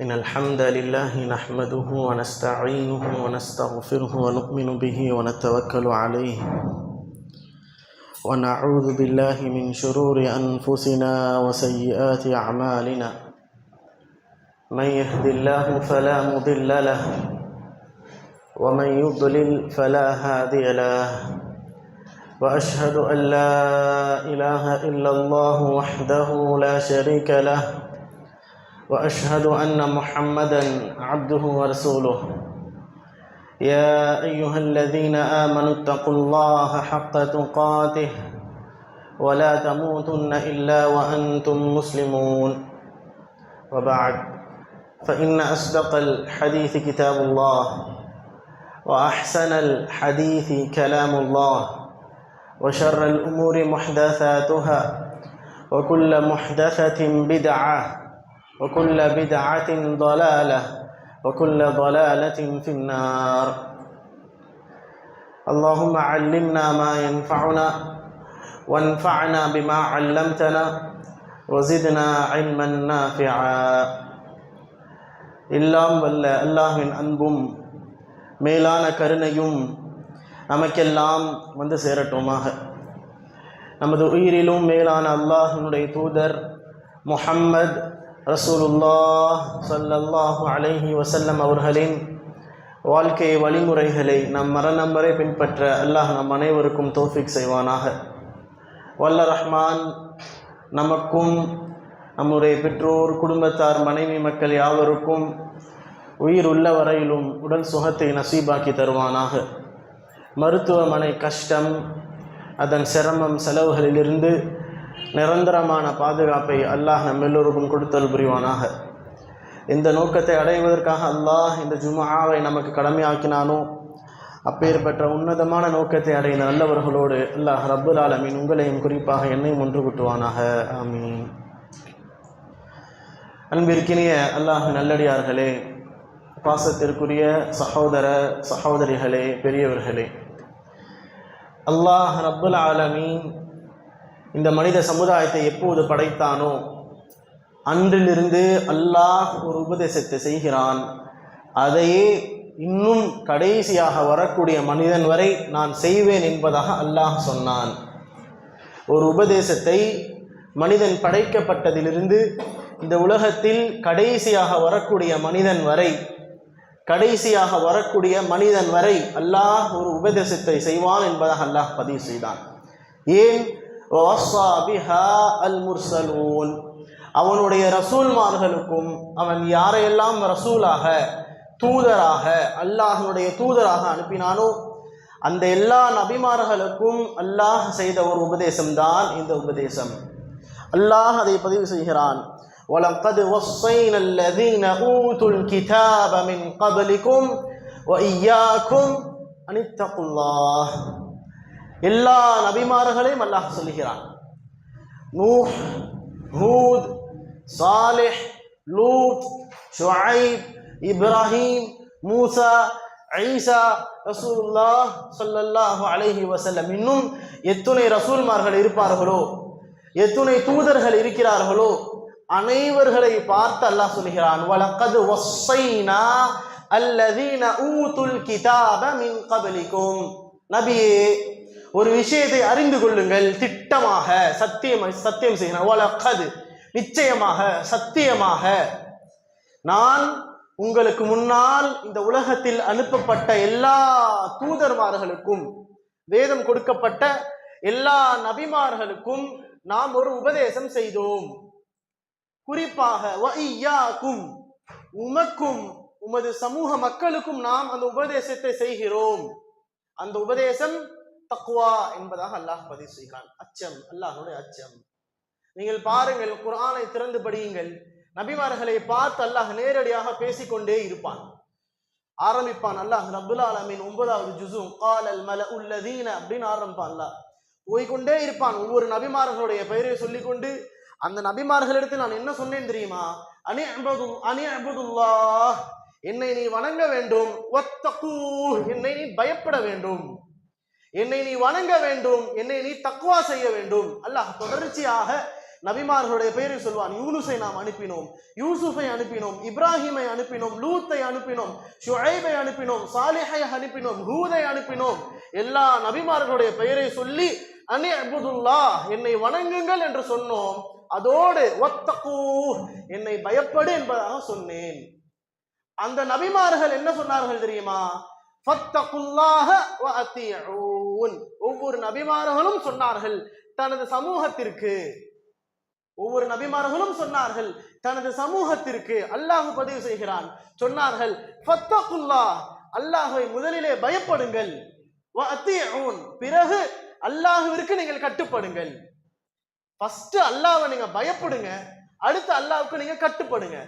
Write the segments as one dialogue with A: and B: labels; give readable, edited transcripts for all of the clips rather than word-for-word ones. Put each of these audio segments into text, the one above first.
A: إن الحمد لله نحمده ونستعينه ونستغفره ونؤمن به ونتوكل عليه ونعوذ بالله من شرور أنفسنا وسيئات أعمالنا من يهد الله فلا مضل له ومن يضلل فلا هادي له وأشهد أن لا إله إلا الله وحده لا شريك له وأشهد أن محمدًا عبده ورسوله يا أيها الذين آمنوا اتقوا الله حق تقاته ولا تموتن إلا وأنتم مسلمون وبعد فإن أصدق الحديث كتاب الله وأحسن الحديث كلام الله وشر الأمور محدثاتها وكل محدثة بدعة وكل بدعة ضلالة وكل ضلالة في النار اللهم علمنا ما ينفعنا وانفعنا بما علمتنا وزدنا علما نافعا எல்லாம் வல்ல அல்லாஹ்வின் அன்பும் மேலான கருணையும் நமக்கெல்லாம் வந்து சேரட்டுமாக. நமது உயிரிலும் மேலான அல்லாஹ்வினுடைய தூதர் முஹம்மது ரசூலுல்லாஹ் ஸல்லல்லாஹு அலைஹி வஸல்லம் அவர்களின் வாழ்க்கை வழிமுறைகளை நம் மரணம் வரை பின்பற்ற அல்லாஹ் நம் அனைவருக்கும் தௌஃபீக் செய்வானாக. வல்ல ரஹ்மான் நமக்கும் நம்முடைய பெற்றோர், குடும்பத்தார், மனைவி, மக்கள் யாவருக்கும் உயிர் உள்ள வரையிலும் உடல் சுகத்தை நசீபாக்கி தருவானாக. மருத்துவமனை கஷ்டம், அதன் சிரமம், செலவுகளிலிருந்து நிரந்தரமான பாதுகாப்பை அல்லாஹ் நம் எல்லோருக்கும் கொடுத்தல் புரிவானாக. இந்த நோக்கத்தை அடைவதற்காக அல்லாஹ் இந்த ஜும்ஆவை நமக்கு கடமையாக்கினானோ அப்பேற்பட்ட உன்னதமான நோக்கத்தை அடைந்த நல்லவர்களோடு அல்லாஹ் ரப்புல் ஆலமீன் உங்களையும் குறிப்பாக என்னையும் ஒன்று கூட்டுவானாக. ஆமீன். அன்பிற்கினிய அல்லாஹ் நல்லடியார்களே, பாசத்திற்குரிய சகோதர சகோதரிகளே, பெரியவர்களே, அல்லாஹ் ரப்புல் ஆலமீன் இந்த மனித சமுதாயத்தை எப்போது படைத்தானோ அன்றிலிருந்து அல்லாஹ் ஒரு உபதேசத்தை செய்கிறான். அதையே இன்னும் கடைசியாக வரக்கூடிய மனிதன் வரை நான் செய்வேன் என்பதாக அல்லாஹ் சொன்னான். ஒரு உபதேசத்தை மனிதன் படைக்கப்பட்டதிலிருந்து இந்த உலகத்தில் கடைசியாக வரக்கூடிய மனிதன் வரை அல்லாஹ் ஒரு உபதேசத்தை செய்வான் என்பதாக அல்லாஹ் பதிவு செய்தான். ஏன்? அவனுடைய ரசூல்மார்களுக்கும் அவன் யாரையெல்லாம் ரசூலாக, தூதராக, அல்லாஹ்னுடைய தூதராக அனுப்பினானோ அந்த எல்லா நபிமார்களுக்கும் அல்லாஹ் செய்த ஒரு உபதேசம்தான் இந்த உபதேசம். அல்லாஹ் அதை பதிவு செய்கிறான். وَلَقَدْ وَصَّيْنَا الَّذِينَ أُوتُوا الْكِتَابَ مِنْ قَبْلِكُمْ وَإِيَّاكُمْ أَنِ اتَّقُوا اللَّهَ. எல்லா நபிமார்களையும் அல்லாஹ் சொல்லுகிறான். நூஹ், ஹூத், சாலிஹ், லூத், ஷுஐப், இப்ராஹிம், மூசா, ஈசா, ரசூலுல்லாஹ் ஸல்லல்லாஹு அலைஹி வஸல்லம், இன்னும் எத்துணை ரசூல்மார்கள் இருப்பார்களோ, எத்துணை தூதர்கள் இருக்கிறார்களோ அனைவர்களை பார்த்து அல்லாஹ் சொல்கிறான். வலக்கது வஸ்ஸைனா அல்லதீன ஊதுல் கிதாப மின் கப்லிக்கும். நபியே, ஒரு விஷயத்தை அறிந்து கொள்ளுங்கள், திட்டமாக சத்தியம் செய்கிறான். வலக்கது, நிச்சயமாக, சத்தியமாக, நான் உங்களுக்கு முன்னால் இந்த உலகத்தில் அனுப்பப்பட்ட எல்லா தூதர்மார்களுக்கும், வேதம் கொடுக்கப்பட்ட எல்லா நபிமார்களுக்கும் நாம் ஒரு உபதேசம் செய்தோம். குறிப்பாக வஇய்யாக்கும், உமக்கும் உமது சமூக மக்களுக்கும் நாம் அந்த உபதேசத்தை செய்கிறோம். அந்த உபதேசம் தக்வா என்பதாக அல்லாஹ் பதிவு செய்கிறான். அச்சம், அல்லாஹ்வுடைய அச்சம். நீங்கள் பாருங்கள், குர்ஆனை திறந்து படியுங்கள். நபிமார்களை பார்த்து அல்லாஹ் நேரடியாக பேசிக்கொண்டே இருப்பான். ஆரம்பிப்பான் அல்லாஹ் ரப்புல் ஆலமீன் 9வது ஜுஸு காலல் மலஉல் லதீன அப்படின்னு ஆரம்பிப்பான். அல்லாஹ் போய்கொண்டே இருப்பான். ஒவ்வொரு நபிமார்களுடைய பெயரை சொல்லிக்கொண்டு, அந்த நபிமார்களிடத்தில் நான் என்ன சொன்னேன் தெரியுமா? அனிஅபுதுல்லாஹ், என்னை நீ வணங்க வேண்டும். வத்தகூ, என்னை நீ பயப்பட வேண்டும். என்னை நீ வணங்க வேண்டும், என்னை நீ தக்வா செய்ய வேண்டும். அல்லாஹ் தொடர்ச்சியாக நபிமார்களுடைய பெயரை சொல்வான். யூனுஸை நாம் அனுப்பினோம், யூசுஃபை அனுப்பினோம், இப்ராஹிமை அனுப்பினோம், லூத்தை அனுப்பினோம், ஷுஐபை அனுப்பினோம், சாலிஹை அனுப்பினோம், ஹூதை அனுப்பினோம். எல்லா நபிமார்களுடைய பெயரை சொல்லி அனி அபுதுல்லாஹ், என்னை வணங்குங்கள் என்று சொன்னோம். அதோடு வத்தகூ, என்னை பயப்படு என்பதாக சொன்னேன். அந்த நபிமார்கள் என்ன சொன்னார்கள் தெரியுமா? ஃபத்தகுல்லாஹ வ அத்தீஊன். ஒவ்வொரு நபிமார்களும் சொன்னார்கள் தனது சமூகத்திற்கு, ஒவ்வொரு நபிமார்களும் சொன்னார்கள் தனது சமூகத்திற்கு. அல்லாஹ் பதிவு செய்கிறான், சொன்னார்கள் ஃபத்தகுல்லாஹ், அல்லாஹ்வை முதலிலே பயப்படுங்கள், வ அத்தீஊன், பிறகு அல்லாஹ்விற்கு நீங்கள் கட்டுப்படுங்கள். ஃபர்ஸ்ட் அல்லாஹ்வை நீங்க பயப்படுங்க, அடுத்து அல்லாஹ்வுக்கு நீங்க கட்டுப்படுங்க.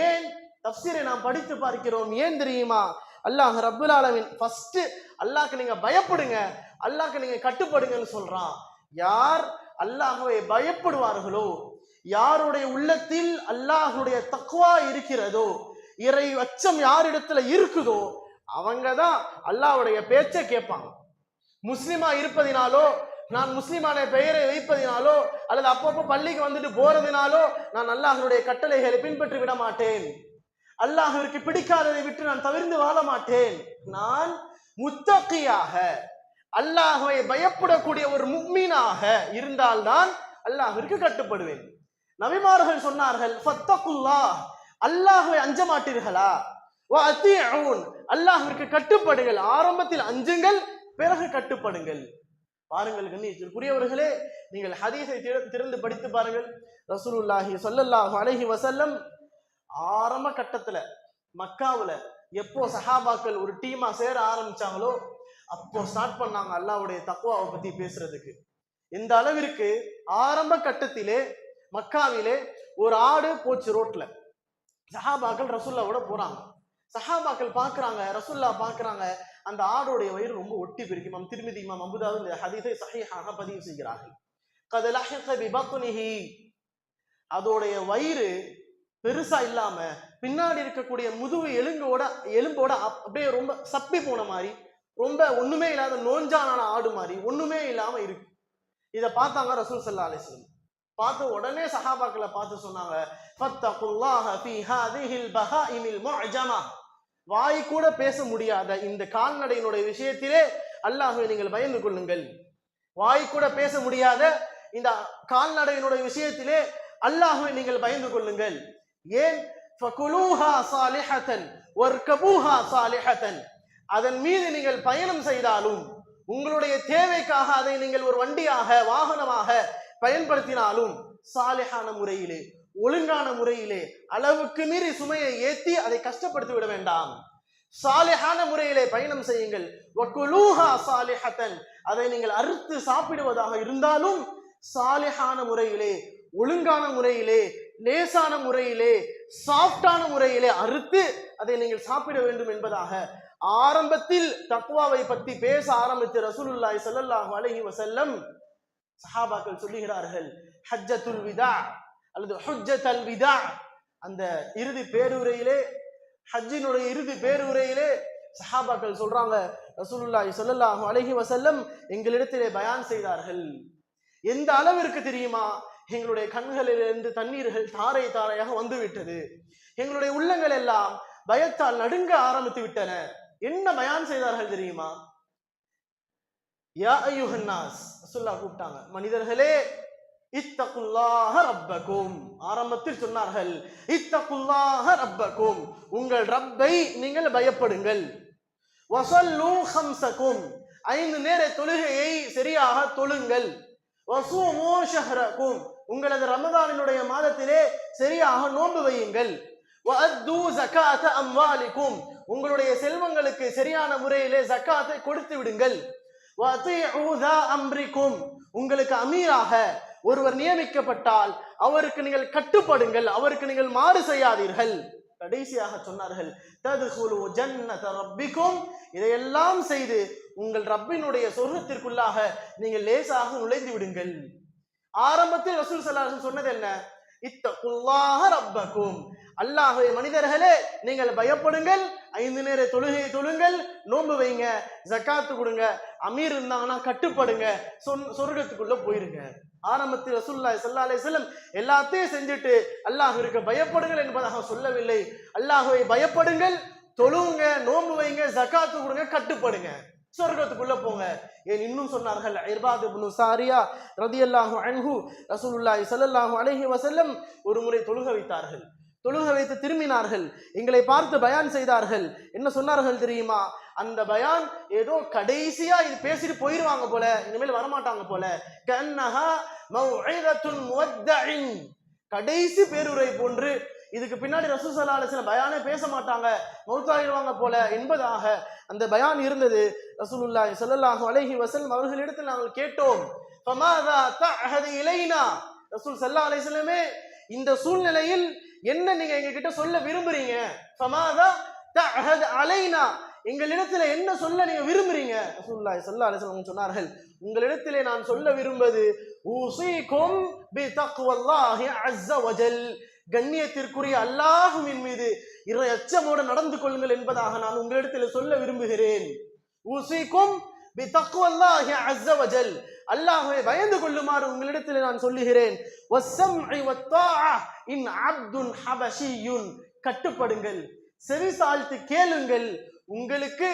A: ஏன்? தஃப்சீரை நாம் படித்து பார்க்கிறோம். ஏன் தெரியுமா? அல்லாஹ் ரப்புல் ஆலமீன் ஃபர்ஸ்ட் அல்லாஹ்க்கு நீங்க பயப்படுங்க, அல்லாஹ்க்கு நீங்க கட்டுப்படுங்கன்னு சொல்றான். யார் அல்லாஹ்வை பயப்படுவார்களோ, யாருடைய உள்ளத்தில் அல்லாஹ்வுடைய தக்வா இருக்கிறதோ, இறை அச்சம் யாரிடத்துல இருக்குதோ, அவங்கதான் அல்லாஹ்வுடைய பேச்சை கேட்பாங்க. முஸ்லிமா இருப்பதினாலோ, நான் முஸ்லிமான பெயரை வைப்பதினாலோ, அல்லது அப்பப்போ பள்ளிக்கு வந்துட்டு போறதினாலோ நான் அல்லாஹ்வுடைய கட்டளைகளை பின்பற்றி விட மாட்டேன். அல்லாஹ்விற்கு பிடிக்காததை விட்டு நான் தவிர்த்து வாழ மாட்டேன். நான் முத்தகியாக, அல்லாஹ்வை பயப்படக்கூடிய ஒரு முஃமினாக இருந்தால்தான் அல்லாஹ்விற்கு கட்டுப்படுவேன். நபிமார்கள் சொன்னார்கள் ஃபத்தகுல்லாஹ், அல்லாஹ்வை அஞ்ச மாட்டீர்களா? வ அத்தீஊன், அல்லாஹ்விற்கு கட்டுப்படுங்கள். ஆரம்பத்தில் அஞ்சுங்கள், பிறகு கட்டுப்படுங்கள். பாருங்கள் கண்ணியத்திற்குரியவர்களே, நீங்கள் ஹதீஸை திறந்து படித்து பாருங்கள். ரசூலுல்லாஹி ஸல்லல்லாஹு அலைஹி வஸல்லம் ஆரம்ப கட்டத்துல மக்காவுல எப்போ சஹாபாக்கள் ஒரு டீமா சேர ஆரம்பிச்சாங்களோ அப்போ ஸ்டார்ட் பண்ணாங்க அல்லாஹ்வுடைய தக்வாவை பத்தி பேசுறதுக்கு. இந்த அளவிற்கு ஆரம்ப கட்டத்திலே மக்காவிலே ஒரு ஆடு போச்சு ரோட்ல. சஹாபாக்கள் ரசூல்லாவோட போறாங்க. சஹாபாக்கள் பாக்குறாங்க, ரசூல்லா பாக்குறாங்க, அந்த ஆடோடைய வயிறு ரொம்ப ஒட்டி போயிருக்கு. இமாம் திர்மிதி, இமாம் அபூதாவுத் இந்த ஹதீஸை சஹீஹாக பதிவு செய்கிறார்கள். கத் லஹிக பிபத்னிஹி, அதோடைய வயிறு பெருசா இல்லாம பின்னாடி இருக்கக்கூடிய முதுகு எலும்போட அப்படியே ரொம்ப சப்பி போன மாதிரி, ரொம்ப ஒண்ணுமே இல்லாத நோஞ்சான ஆடு மாதிரி ஒண்ணுமே இல்லாம இருக்கு. இத பார்த்தாங்க ரசூல் ஸல்லல்லாஹு அலைஹி வஸல்லம். பார்த்து உடனே சஹாபாக்களை பார்த்து சொன்னாங்க, ஃபத்தகுல்லாஹ ஃபீ ஹாதிஹில் பஹாயிமில் முஅஜமா, வாய் கூட பேச முடியாத இந்த கால்நடையினுடைய விஷயத்திலே அல்லாஹ்வை நீங்கள் பயந்து கொள்ளுங்கள். வாய் கூட பேச முடியாத இந்த கால்நடையினுடைய விஷயத்திலே அல்லாஹ்வை நீங்கள் பயந்து கொள்ளுங்கள். ஏன்? ஃபகுலூஹா சாலிஹத்தன் வர்கபூஹா சாலிஹத்தன், அதன் மீது நீங்கள் பயணம் செய்தாலும், உங்களுடைய தேவைக்காக அதை நீங்கள் ஒரு வண்டியாக வாகனமாக பயன்படுத்தினாலும் சாலிஹான முறையிலே, ஒழுங்கான முறையிலே, அளவுக்கு மீறி சுமையை ஏற்றி அதை கஷ்டப்படுத்தி விட வேண்டாம். சாலிஹான முறையிலே பயணம் செய்யுங்கள். வகுலூஹா சாலிஹத்தன், அதை நீங்கள் அறுத்து சாப்பிடுவதாக இருந்தாலும் சாலிஹான முறையிலே, ஒழுங்கான முறையிலே, லேசான முறையிலே, சாஃப்டான முறையிலே அறுத்து அதை நீங்கள் சாப்பிட வேண்டும் என்பதாக ஆரம்பத்தில் தக்வாவை பற்றி பேச ஆரம்பித்த ரசூலுல்லாஹி ஸல்லல்லாஹு அலைஹி வஸல்லம் சஹாபாக்கள் சொல்லுகிறார்கள், ஹஜ்ஜத்துல் விதா அல்லது ஹுஜ்ஜத்துல் விதா, அந்த இறுதி பேருரையிலே, ஹஜ்ஜினுடைய இறுதி பேருரையிலே சஹாபாக்கள் சொல்றாங்க, ரசூலுல்லாஹி ஸல்லல்லாஹு அலைஹி வஸல்லம் எங்களிடத்திலே பயான் செய்தார்கள். எந்த அளவிற்கு தெரியுமா? எங்களுடைய கண்களிலிருந்து தண்ணீர்கள் தாரை தாரையாக வந்து விட்டது. எங்களுடைய உள்ளங்கள் எல்லாம் பயத்தால் நடுங்க ஆரம்பித்து விட்டன. என்ன பயான் செய்தார்கள் தெரியுமா? யா அய்யுஹன் நாஸ், ரசூலுல்லாஹ் கூப்பிட்டாங்க, மனிதர்களே, இத்தகுல்லாஹ ரப்பக்கும். ஆரம்பத்தில் சொன்னார்கள், இத்தகுல்லாஹ ரப்பக்கும், உங்கள் ரப்பை நீங்கள் பயப்படுங்கள். வஸல்லூ ஹம்ஸக்கும், 5 நேர தொழுகையை சரியாக தொழுங்கள். வஸூமூ ஷஹ்ரக்கும், உங்களது ரமதானினுடைய மாதத்திலே சரியாக நோன்பு வையுங்கள். வஅத்தூ ஸகாத அம்வாலிக்கும், உங்களுடைய செல்வங்களுக்கு சரியான முறையிலே ஜக்காத்தை கொடுத்து விடுங்கள். வஅதீஉ ஸா அம்ரிக்கும், உங்களுக்கு அமீராக ஒருவர் நியமிக்கப்பட்டால் அவருக்கு நீங்கள் கட்டுப்படுங்கள், அவருக்கு நீங்கள் மாறு செய்யாதீர்கள். கடைசியாக சொன்னார்கள், தத்குலு ஜன்னத ரப்பிக்கும், இதையெல்லாம் செய்து உங்கள் ரப்பினுடைய சொர்க்கத்திற்குள்ளாக நீங்கள் லேசாக நுழைந்து விடுங்கள். ஆரம்பத்தில் ரசூல் ஸல்லல்லாஹு அலைஹி வஸல்லம் சொன்னது என்ன? இத்தகுல்லாஹ ரப்பக்கும், அல்லாஹ்வை மனிதர்களே நீங்கள் பயப்படுங்கள், 5 நேர தொழுகை தொழுங்கள், நோன்பு வைங்க, ஜகாத்து கொடுங்க, அமீர் இருந்தாங்கன்னா கட்டுப்படுங்க, சொர்க்கத்துக்குள்ள போயிருங்க. ஆரம்பத்தில் ரசூலுல்லாஹி ஸல்லல்லாஹு அலைஹி வஸல்லம் எல்லாத்தையும் செஞ்சுட்டு அல்லாஹ்விற்கு பயப்படுங்கள் என்பதாக சொல்லவில்லை. அல்லாஹ்வை பயப்படுங்கள், தொழுவுங்க, நோன்பு வைங்க, ஜகாத்து கொடுங்க, கட்டுப்படுங்க, சொர்க்கத்துக்குள்ள போங்க. ஏன் இன்னும் சொன்னார்கள், இர்பாத் இப்னு சாரியா ரலியல்லாஹு அன்ஹு ரசூலுல்லாஹி ஸல்லல்லாஹு அலைஹி வஸல்லம் ஒரு முறை தொழுக வைத்தார்கள். தொழுக வைத்து திரும்பினார்கள், எங்களை பார்த்து பயான் செய்தார்கள். என்ன சொன்னார்கள் தெரியுமா? அந்த பயான் ஏதோ கடைசியா இது பேசிட்டு போயிருவாங்க போல, இனிமேல் வரமாட்டாங்க போல. கன்னஹா மவ்இதத்துன் முவத்தஇன், கடைசி பேருரை போன்று, இதுக்கு பின்னாடி ரசூல் ஸல்லல்லாஹு அலைஹி வஸல்லம் பயானே பேச மாட்டாங்க, மௌத்தாகிடுவாங்க போல என்பதாக அந்த பயான் இருந்தது. ரசூலுல்லாஹி ஸல்லல்லாஹு அலைஹி வஸல்லம் அவர்களிடத்தில் நாங்கள் கேட்டோம், ஃபமாதா தஅஹது இலைனா, ரசூல் ஸல்லல்லாஹு அலைஹி வஸல்லமே இந்த சூழ்நிலையில் என்ன நீங்க எங்க கிட்ட சொல்ல விரும்புறீங்க? ஃபமாதா தஅஹது அலைனா, எங்களிடத்துல என்ன சொல்ல நீங்க விரும்புறீங்க? ரசூலுல்லாஹி ஸல்லல்லாஹு அலைஹி வஸல்லம் சொன்னார்கள், உங்களிடத்திலே நான் சொல்ல விரும்புவது ஊஸீகும் பிதக்வல்லாஹி அஸ்ஸ வஜல், கண்ணியத்திற்குரிய அல்லாஹ்வின் மீது இறை அச்சமோடு நடந்து கொள்ளுங்கள் என்பதாக நான் உங்களிடத்தில் சொல்ல விரும்புகிறேன். ஊஸீகும் பிதக்வல்லாஹி அஸ்ஸ வஜல், அல்லாஹ்வை பயந்து கொள்ளுமாறு உங்களிடத்தில் நான் சொல்லுகிறேன். வஸ்ஸம்இ வத்தாஅ இன் அப்துன் ஹபஷியுன், கட்டுப்படுங்கள், செவி சாய்த்து கேளுங்கள். உங்களுக்கு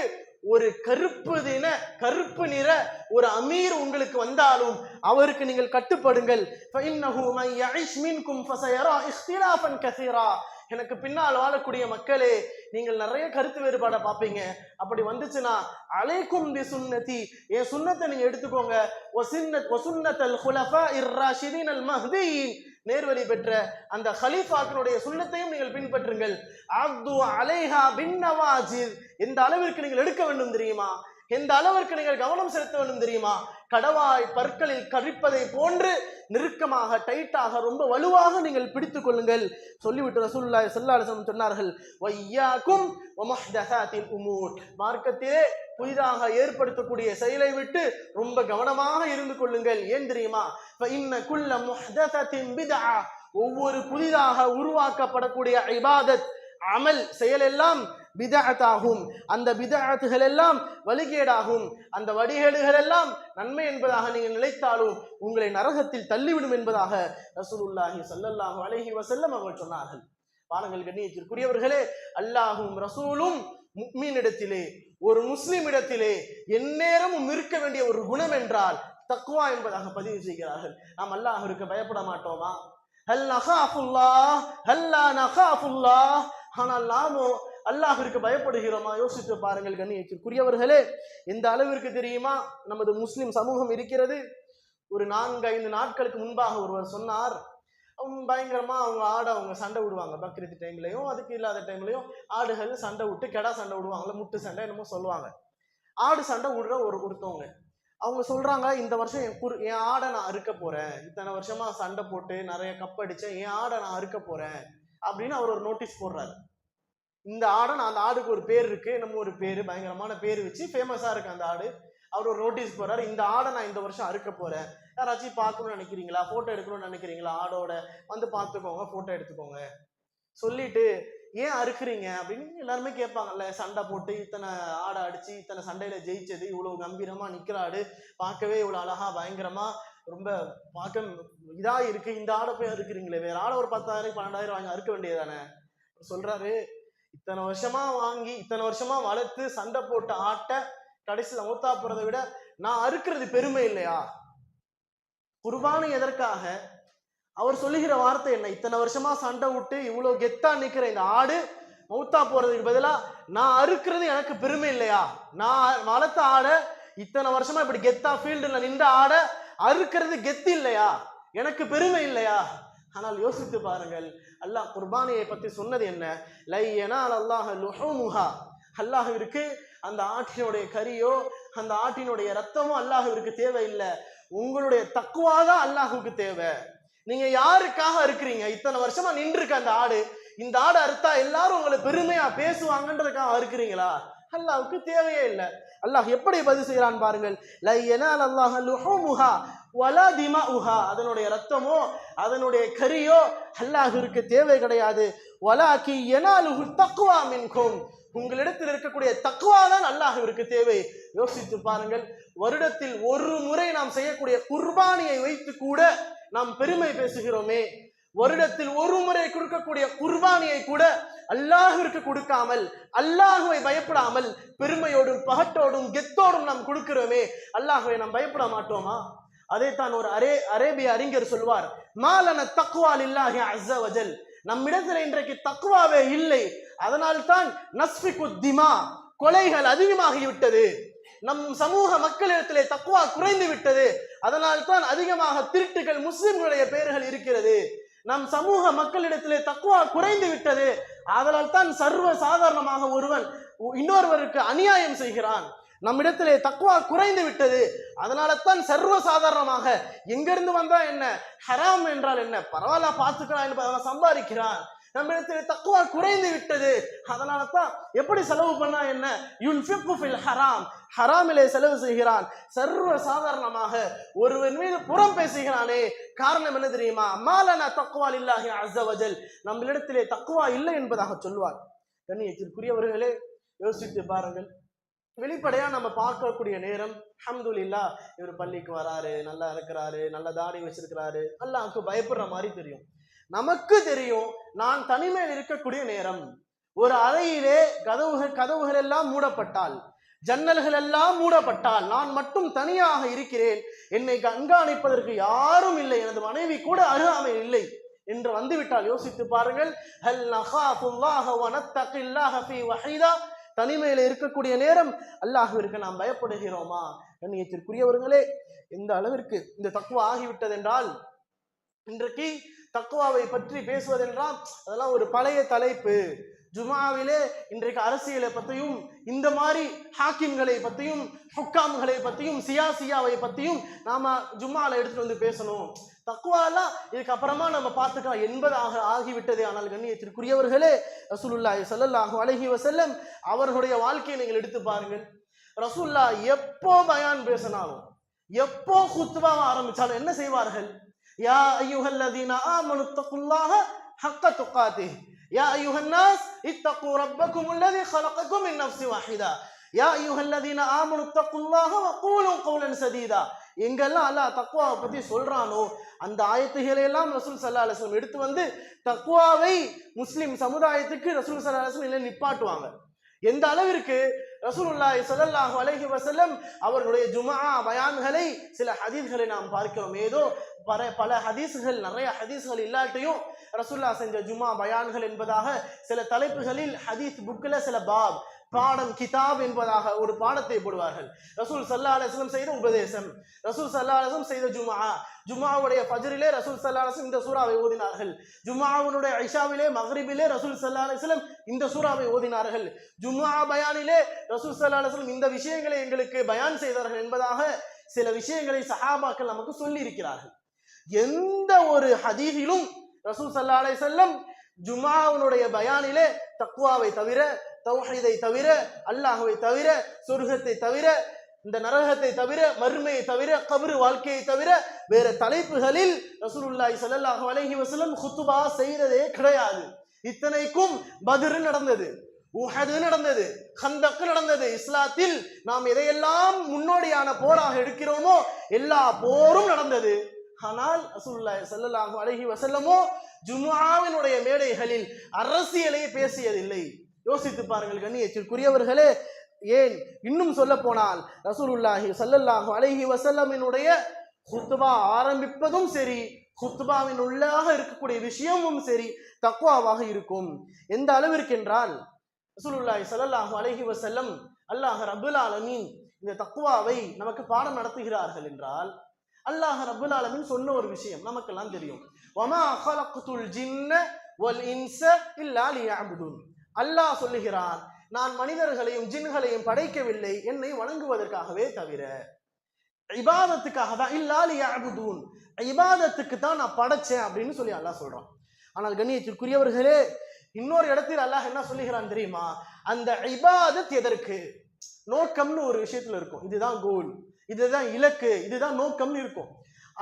A: ஒரு கருப்பு நிற ஒரு அமீர் உங்களுக்கு வந்தாலும் அவருக்கு நீங்கள் கட்டுப்படுங்கள். ஃபஇன்னஹு மன் யஇஷ் மின்கும் ஃபஸயரா இக்திலாஃபன் கஸீரா, எனக்கு பின்னால் வாழக்கூடிய மக்களே நீங்கள் நிறைய கருத்து வேறுபாடை பார்ப்பீங்க. அப்படி வந்துச்சுன்னா அலைக்கும் பி சுன்னதி, என் சுன்னத்தை நீங்க எடுத்துக்கோங்க. வசுன்னத்தல் குலஃபாஇர் ராஷிதீன் அல் மஹ்தியின், நேர்வழி பெற்ற அந்த ஹலீஃபாக்களுடைய சுன்னத்தையும் நீங்கள் பின்பற்றுங்கள். அப்து அலைஹா பின் நவாஜித், எந்த அளவிற்கு நீங்கள் எடுக்க வேண்டும் தெரியுமா? எந்த அளவிற்கு நீங்கள் கவனம் செலுத்த வேண்டும் தெரியுமா? கடவாய் பற்களில் கழிப்பதை போன்று நெருக்கமாக, டைட்டாக, ரொம்ப வலுவாக நீங்கள் பிடித்துக் கொள்ளுங்கள். சொல்லிவிட்டு ரசூலுல்லாஹி ஸல்லல்லாஹு அலைஹி வஸல்லம் சொன்னார்கள், வய்யாக்கும் வமுஹ்தஸாத்தில் உமூர், மார்க்கத்திலே புதிதாக ஏற்படுத்தக்கூடிய செயலை விட்டு ரொம்ப கவனமாக இருந்து கொள்ளுங்கள். ஏன் தெரியுமா? ஃபஇன்ன குல்ல முஹ்தஸத்தின் பித்ஆ, ஒவ்வொரு புதிதாக உருவாக்கப்படக்கூடிய இபாதத், அமல், செயல் எல்லாம் பிதஅத்தாகும், அந்த பிதஅத்துகள் எல்லாம் வழிகேடாகும், அந்த வழிகேடுகள் எல்லாம் நன்மை என்பதாக நீங்கள் நினைத்தாலும் உங்களை நரகத்தில் தள்ளிவிடும் என்பதாக ரசூலுல்லாஹி ஸல்லல்லாஹு அலைஹி வஸல்லம் அவர்கள் சொன்னார்கள். பாருங்கள் கண்ணியத்திற்குரியவர்களே, அல்லாஹும் ரசூலும் முஃமினிடத்திலே, ஒரு முஸ்லிம் இடத்திலே எந்நேரமும் இருக்க வேண்டிய ஒரு குணம் என்றால் தக்வா என்பதாக பதிவு செய்கிறார்கள். நாம் அல்லாஹ்விற்கு பயப்பட மாட்டோமா? ஹல் நகாஃபுல்லாஹ் ஹல்லா நகாஃபுல்லாஹ், ஆனால் நாமோ அல்லாஹ்விற்கு பயப்படுகிறோமா? யோசித்து பாருங்கள் கண்ணியத்திற்குரியவர்களே. எந்த அளவிற்கு தெரியுமா நமது முஸ்லிம் சமூகம் இருக்கிறது? ஒரு 4-5 நாட்களுக்கு முன்பாக ஒருவர் சொன்னார், அவங்க பயங்கரமா அவங்க சண்டை விடுவாங்க. பக்ரீத் டைம்லயும் அதுக்கு இல்லாத டைம்லயும் ஆடுகள் சண்டை விட்டு கெடா சண்டை விடுவாங்கல்ல, முட்டு சண்டை என்னமோ சொல்லுவாங்க. ஆடு சண்டை விடுற ஒருத்தவங்க அவங்க சொல்றாங்க, இந்த வருஷம் என் ஆடை நான் அறுக்க போறேன், இத்தனை வருஷமா சண்டை போட்டு நிறைய கப்படிச்சேன், என் ஆடை நான் அறுக்க போறேன் அப்படின்னு அவர் ஒரு நோட்டீஸ் போடுறாரு. இந்த ஆடை, அந்த ஆடுக்கு ஒரு பேர் இருக்கு, நம்ம ஒரு பேரு, பயங்கரமான பேர் வச்சு ஃபேமஸா இருக்கு அந்த ஆடு. அவர் ஒரு நோட்டீஸ் போடுறாரு, இந்த ஆடை நான் இந்த வருஷம் அறுக்க போறேன், யாராச்சும் பார்க்கணும்னு நினைக்கிறீங்களா, போட்டோ எடுக்கணும்னு நினைக்கிறீங்களா, ஆடோட வந்து பார்த்துக்கோங்க, போட்டோ எடுத்துக்கோங்க சொல்லிட்டு, ஏன் அறுக்குறீங்க அப்படின்னு எல்லாருமே கேட்பாங்கல்ல. சண்டை போட்டு இத்தனை ஆடை அடிச்சு இத்தனை சண்டையில ஜெயிச்சது, இவ்வளவு கம்பீரமா நிக்கிறாடு, பார்க்கவே இவ்வளவு அழகா பயங்கரமா ரொம்ப பார்க்க இதா இருக்கு, இந்த ஆடை போய் அறுக்குறீங்களே, வேற ஆடை ஒரு 10,000 12,000 வாங்கி அறுக்க வேண்டியதானே. சொல்றாரு, இத்தனை வருஷமா வாங்கி இத்தனை வருஷமா வளர்த்து சண்டை போட்ட ஆட்டை கடைசியில் மௌத்தா போறதை விட நான் அறுக்கிறது பெருமை இல்லையா? குர்பானி எதற்காக? அவர் சொல்லுகிற வார்த்தை என்ன? இத்தனை வருஷமா சண்டை விட்டு இவ்வளவு கெத்தா நிக்கிற இந்த ஆடு மௌத்தா போறதுக்கு பதிலா நான் அறுக்கிறது எனக்கு பெருமை இல்லையா? நான் வளர்த்த ஆடை இத்தனை வருஷமா இப்படி கெத்தா ஃபீல்டுல நின்ற ஆடை அறுக்கிறது கெத்து இல்லையா? எனக்கு பெருமை இல்லையா? ஆனால் யோசித்து பாருங்கள், அல்லாஹ் குர்பானியை பத்தி சொன்னது என்ன? லை யனால அல்லாஹ லுஹூமுஹா, அல்லாஹ்விற்கு அந்த ஆட்டினுடைய கரியோ அந்த ஆட்டினுடைய ரத்தமோ அல்லாஹ்விற்கு தேவையில்லை, உங்களுடைய தக்வா தான் அல்லாஹ்வுக்கு தேவை. நீங்க யாருக்காக இருக்கிறீங்க? இத்தனை வருஷமா நின்று இருக்க அந்த ஆடு, இந்த ஆடு அறுத்தா எல்லாரும் உங்களை பெருமையா பேசுவாங்கன்றதுக்காக இருக்கிறீங்களா? அல்லாஹ்வுக்கு தேவையே இல்லை. அல்லாஹ் எப்படி பதில் செய்யறான் பாருங்கள். லை யனால அல்லாஹ லுஹூமுஹா வலா திமாஉஹா, அதனுடைய ரத்தமோ அதனுடைய கரியோ அல்லாஹ்விற்கு தேவை கிடையாது. வலாகி யனாலுஹு தக்வா மின்கும், உங்களிடத்தில் இருக்கக்கூடிய தக்வா தான் அல்லாஹ்விற்கு தேவை. யோசித்து பாருங்கள், வருடத்தில் ஒரு முறை நாம் செய்யக்கூடிய குர்பானியை வைத்து கூட நாம் பெருமை பேசுகிறோமே. வருடத்தில் ஒரு முறை கொடுக்கக்கூடிய குர்பானியை கூட அல்லாஹ்விற்கு கொடுக்காமல், அல்லாஹ்வை பயப்படாமல், பெருமையோடும் பகட்டோடும் கெத்தோடும் நாம் கொடுக்கிறோமே, அல்லாஹ்வை நாம் பயப்பட மாட்டோமா? அதைத்தான் ஒரு அரேபிய அறிஞர் சொல்வார், மாலன தக்வா லில்லாஹி அஸ்ஸ வஜல், நம்மிடத்தில் இன்றைக்கு தக்வாவே இல்லை, அதனால் தான் நஸ்ஃபிகு திமா, கொலைகள் அதிகமாகிவிட்டது. நம் சமூக மக்களிடத்திலே தக்வா குறைந்து விட்டது, அதனால் தான் அதிகமாக திருட்டுகள் முஸ்லிம்களுடைய பெயர்கள் இருக்கிறது. நம் சமூக மக்களிடத்திலே தக்வா குறைந்து விட்டது, அதனால் தான் சர்வ சாதாரணமாக ஒருவன் இன்னொருவருக்கு அநியாயம் செய்கிறான். நம்மிடத்திலே தக்வா குறைந்து விட்டது, அதனால தான் சர்வ சாதாரணமாக எங்கிருந்து வந்தா என்ன, ஹராம் என்றால் என்ன, பரவாயில்ல பார்த்துக்கலாம் என்று சம்பாதிக்கிறான். நம்மிடத்திலே தக்வா குறைந்து விட்டது, அதனால தான் எப்படி செலவு பண்ணா என்ன, யுன்ஃபிகு ஃபில் ஹராம், ஹராமிலே செலவு செய்கிறான். சர்வ சாதாரணமாக ஒருவன் மீது புறம் பேசுகிறானே, காரணம் என்ன தெரியுமா? மாலனா தக்வா லில்லாஹி அஸ்ஸ வஜல், நம்மளிடத்திலே தக்வா இல்லை என்பதாக சொல்வார். கண்ணியத்திற்குரியவர்களே, யோசித்து பாருங்கள். வெளிப்படையா நம்ம பார்க்கக்கூடிய நேரம், அல்ஹம்துலில்லாஹ், இவர் பள்ளிக்கு வராரு, நல்லா இருக்கிறாரு, நல்ல தாடி வச்சிருக்கிறாரு, அல்லாஹ்வுக்கு பயப்படுற மாதிரி தெரியும். நமக்கு தெரியும், நான் தனிமையில் இருக்கக்கூடிய நேரம், ஒரு அறையிலே கதவுகள் எல்லாம் மூடப்பட்டால், ஜன்னல்கள் எல்லாம் மூடப்பட்டால், நான் மட்டும் தனியாக இருக்கிறேன், என்னை கண்காணிப்பதற்கு யாரும் இல்லை, எனது மனைவி கூட அருகாமையில் இல்லை என்று வந்துவிட்டால் யோசித்து பாருங்கள். ஹல் நகாஃபுல்லாஹ வ நத்தகில்லாஹ ஃபீ வஹீதா, தனிமையில இருக்கக்கூடிய நேரம் அல்லாஹ்விற்கு நாம் பயப்படுகிறோமா? கண்ணியத்திற்குரியவர்களே, எந்த அளவிற்கு இந்த தக்வா ஆகிவிட்டது என்றால், இன்றைக்கு தக்வாவை பற்றி பேசுவதென்றால் அதெல்லாம் ஒரு பழைய தலைப்பு. ஜுமாவிலே இன்றைக்கு அரசியலை பற்றியும், இந்த மாதிரி ஹாக்கிம்களை பற்றியும், ஹுக்காம்களை பற்றியும், சியாசியாவை பற்றியும் நாம ஜும்மால எடுத்துட்டு வந்து பேசணும். தக்வாலாம் இதுக்கு அப்புறமா நம்ம பார்த்துக்கலாம் என்பதாக ஆகிவிட்டது. ஆனால் கண்ணியத்திற்குரியவர்களே, ரசூலுல்லாஹி ஸல்லல்லாஹு அலைஹி வஸல்லம் அவர்களுடைய வாழ்க்கையை நீங்கள் எடுத்து பாருங்கள். ரசூலுல்லாஹ் எப்போ பயான் பேசினாலும், எப்போ குத்பாவை ஆரம்பிச்சாலும் என்ன செய்வார்கள்? யா அய்யுஹல்லதீன ஆமனு தக்குல்லாஹ ஹக்க துகாத்திஹ், யா அய்யுஹன் நாஸ் இத்தகு ரப்பக்குமுல்லதீ خلقكم من نفس واحدة, யா அய்யுஹல்லதீன ஆமனு தக்குல்லாஹ வகூலு கௌலன் சதீதா. எங்கெல்லாம் அல்லாஹ் தக்வாவை பத்தி சொல்றானோ அந்த ஆயத்துகளை எல்லாம் ரசூல் ஸல்லல்லாஹு அலைஹி வஸல்லம் எடுத்து வந்து தக்வாவை முஸ்லிம் சமுதாயத்துக்கு ரசூல் ஸல்லல்லாஹு அலைஹி வஸல்லம் நிப்பாட்டுவாங்க. எந்த அளவிற்கு ரசூலுல்லாஹி ஸல்லல்லாஹு அலைஹி வஸல்லம் அவர்களுடைய ஜும்ஆ பயான்களை, சில ஹதீஸ்களை நாம் பார்க்கிறோம். ஏதோ பல ஹதீஸ்கள், நிறைய ஹதீஸ்கள் இல்லாட்டியும் ரசூலுல்லாஹ் செஞ்ச ஜும்ஆ பயான்கள் என்பதாக சில தலைப்புகளில் ஹதீஸ் புக்ல சில பாடம், கிதாப் என்பதாக ஒரு பாடத்தை போடுவார்கள். ரசூல் ஸல்லல்லாஹு அலைஹி வஸல்லம் செய்த உபதேசம், ரசூல் ஸல்லல்லாஹு அலைஹி வஸல்லம் செய்த ஜும்ஆவுடைய ஃபஜ்ரிலே ரசூல் ஸல்லல்லாஹு அலைஹி வஸல்லம் இந்த சூராவை ஓதினார்கள். ஜும்ஆவுடைய இஷாவிலே, மக்ரிபிலே ரசூல் ஸல்லல்லாஹு அலைஹி வஸல்லம் இந்த சூராவை ஓதினார்கள். ஜும்ஆ பயானிலே ரசூல் ஸல்லல்லாஹு அலைஹி வஸல்லம் இந்த விஷயங்களை எங்களுக்கு பயான் செய்தார்கள் என்பதாக சில விஷயங்களை சஹாபாக்கள் நமக்கு சொல்லி இருக்கிறார்கள். எந்த ஒரு ஹதீஸிலும் ரசூல் ஸல்லல்லாஹு அலைஹி வஸல்லம் ஜும்ஆவுடைய பயானிலே தக்வாவை தவிர, தௌஹீதை தவிர, அல்லாஹ்வை தவிர, சொர்க்கத்தை தவிர, இந்த நரகத்தை தவிர, மறுமையை தவிர, கபர் வாழ்க்கையை தவிர வேற தலைப்புகளில் ரசூலுல்லாஹி ஸல்லல்லாஹு அலைஹி வஸல்லம் குத்பா செய்ததே கிடையாது. இத்தனைக்கும் பத்ர் நடந்தது, உஹது நடந்தது, கந்தக் நடந்தது. இஸ்லாத்தில் நாம் எதையெல்லாம் முன்னோடியான போராக எடுக்கிறோமோ எல்லா போரும் நடந்தது. ஆனால் ரசூலுல்லாஹி ஸல்லல்லாஹு அலைஹி வஸல்லமோ ஜும்ஆவினுடைய மேடைகளில் அரசியலை பேசியதில்லை. யோசித்து பாருங்கள் கண்ணியத்திற்குரியவர்களே. ஏன் இன்னும் சொல்ல போனால் ரசூலுல்லாஹி ஸல்லல்லாஹு அலைஹி வஸல்லமினுடைய குத்பா ஆரம்பிப்பதும் சரி, குத்பாவின் உள்ளாக இருக்கக்கூடிய விஷயமும் சரி தக்வாவாக இருக்கும். எந்த அளவிற்கு என்றால் ரசூலுல்லாஹி ஸல்லல்லாஹு அலைஹி வஸல்லம், அல்லாஹ் ரப்புல் ஆலமீன் இந்த தக்வாவை நமக்கு பாடம் நடத்துகிறார்கள் என்றால், அல்லாஹ் ரப்புல் ஆலமீன் சொன்ன ஒரு விஷயம் நமக்கெல்லாம் தெரியும். வமா ஹலக்துல் ஜின்ன வல் இன்ஸ இல்லா லியஅபுதுன். அல்லாஹ் சொல்லுகிறான், நான் மனிதர்களையும் ஜின்களையும் படைக்கவில்லை என்னை வணங்குவதற்காகவே தவிர, இபாதத்துக்காக தான், இல்லா லியஅபுதுன், இபாதத்துக்கு தான் நான் படைச்சேன் அப்படின்னு சொல்லி அல்லாஹ் சொல்றான். ஆனால் கண்ணியத்திற்குரியவர்களே, இன்னொரு இடத்தில் அல்லாஹ் என்ன சொல்லுகிறான் தெரியுமா? அந்த இபாதத் எதற்கு, நோக்கம்னு ஒரு விஷயத்துல இருக்கும். இதுதான் கோல், இதுதான் இலக்கு, இதுதான் நோக்கம்னு இருக்கும்.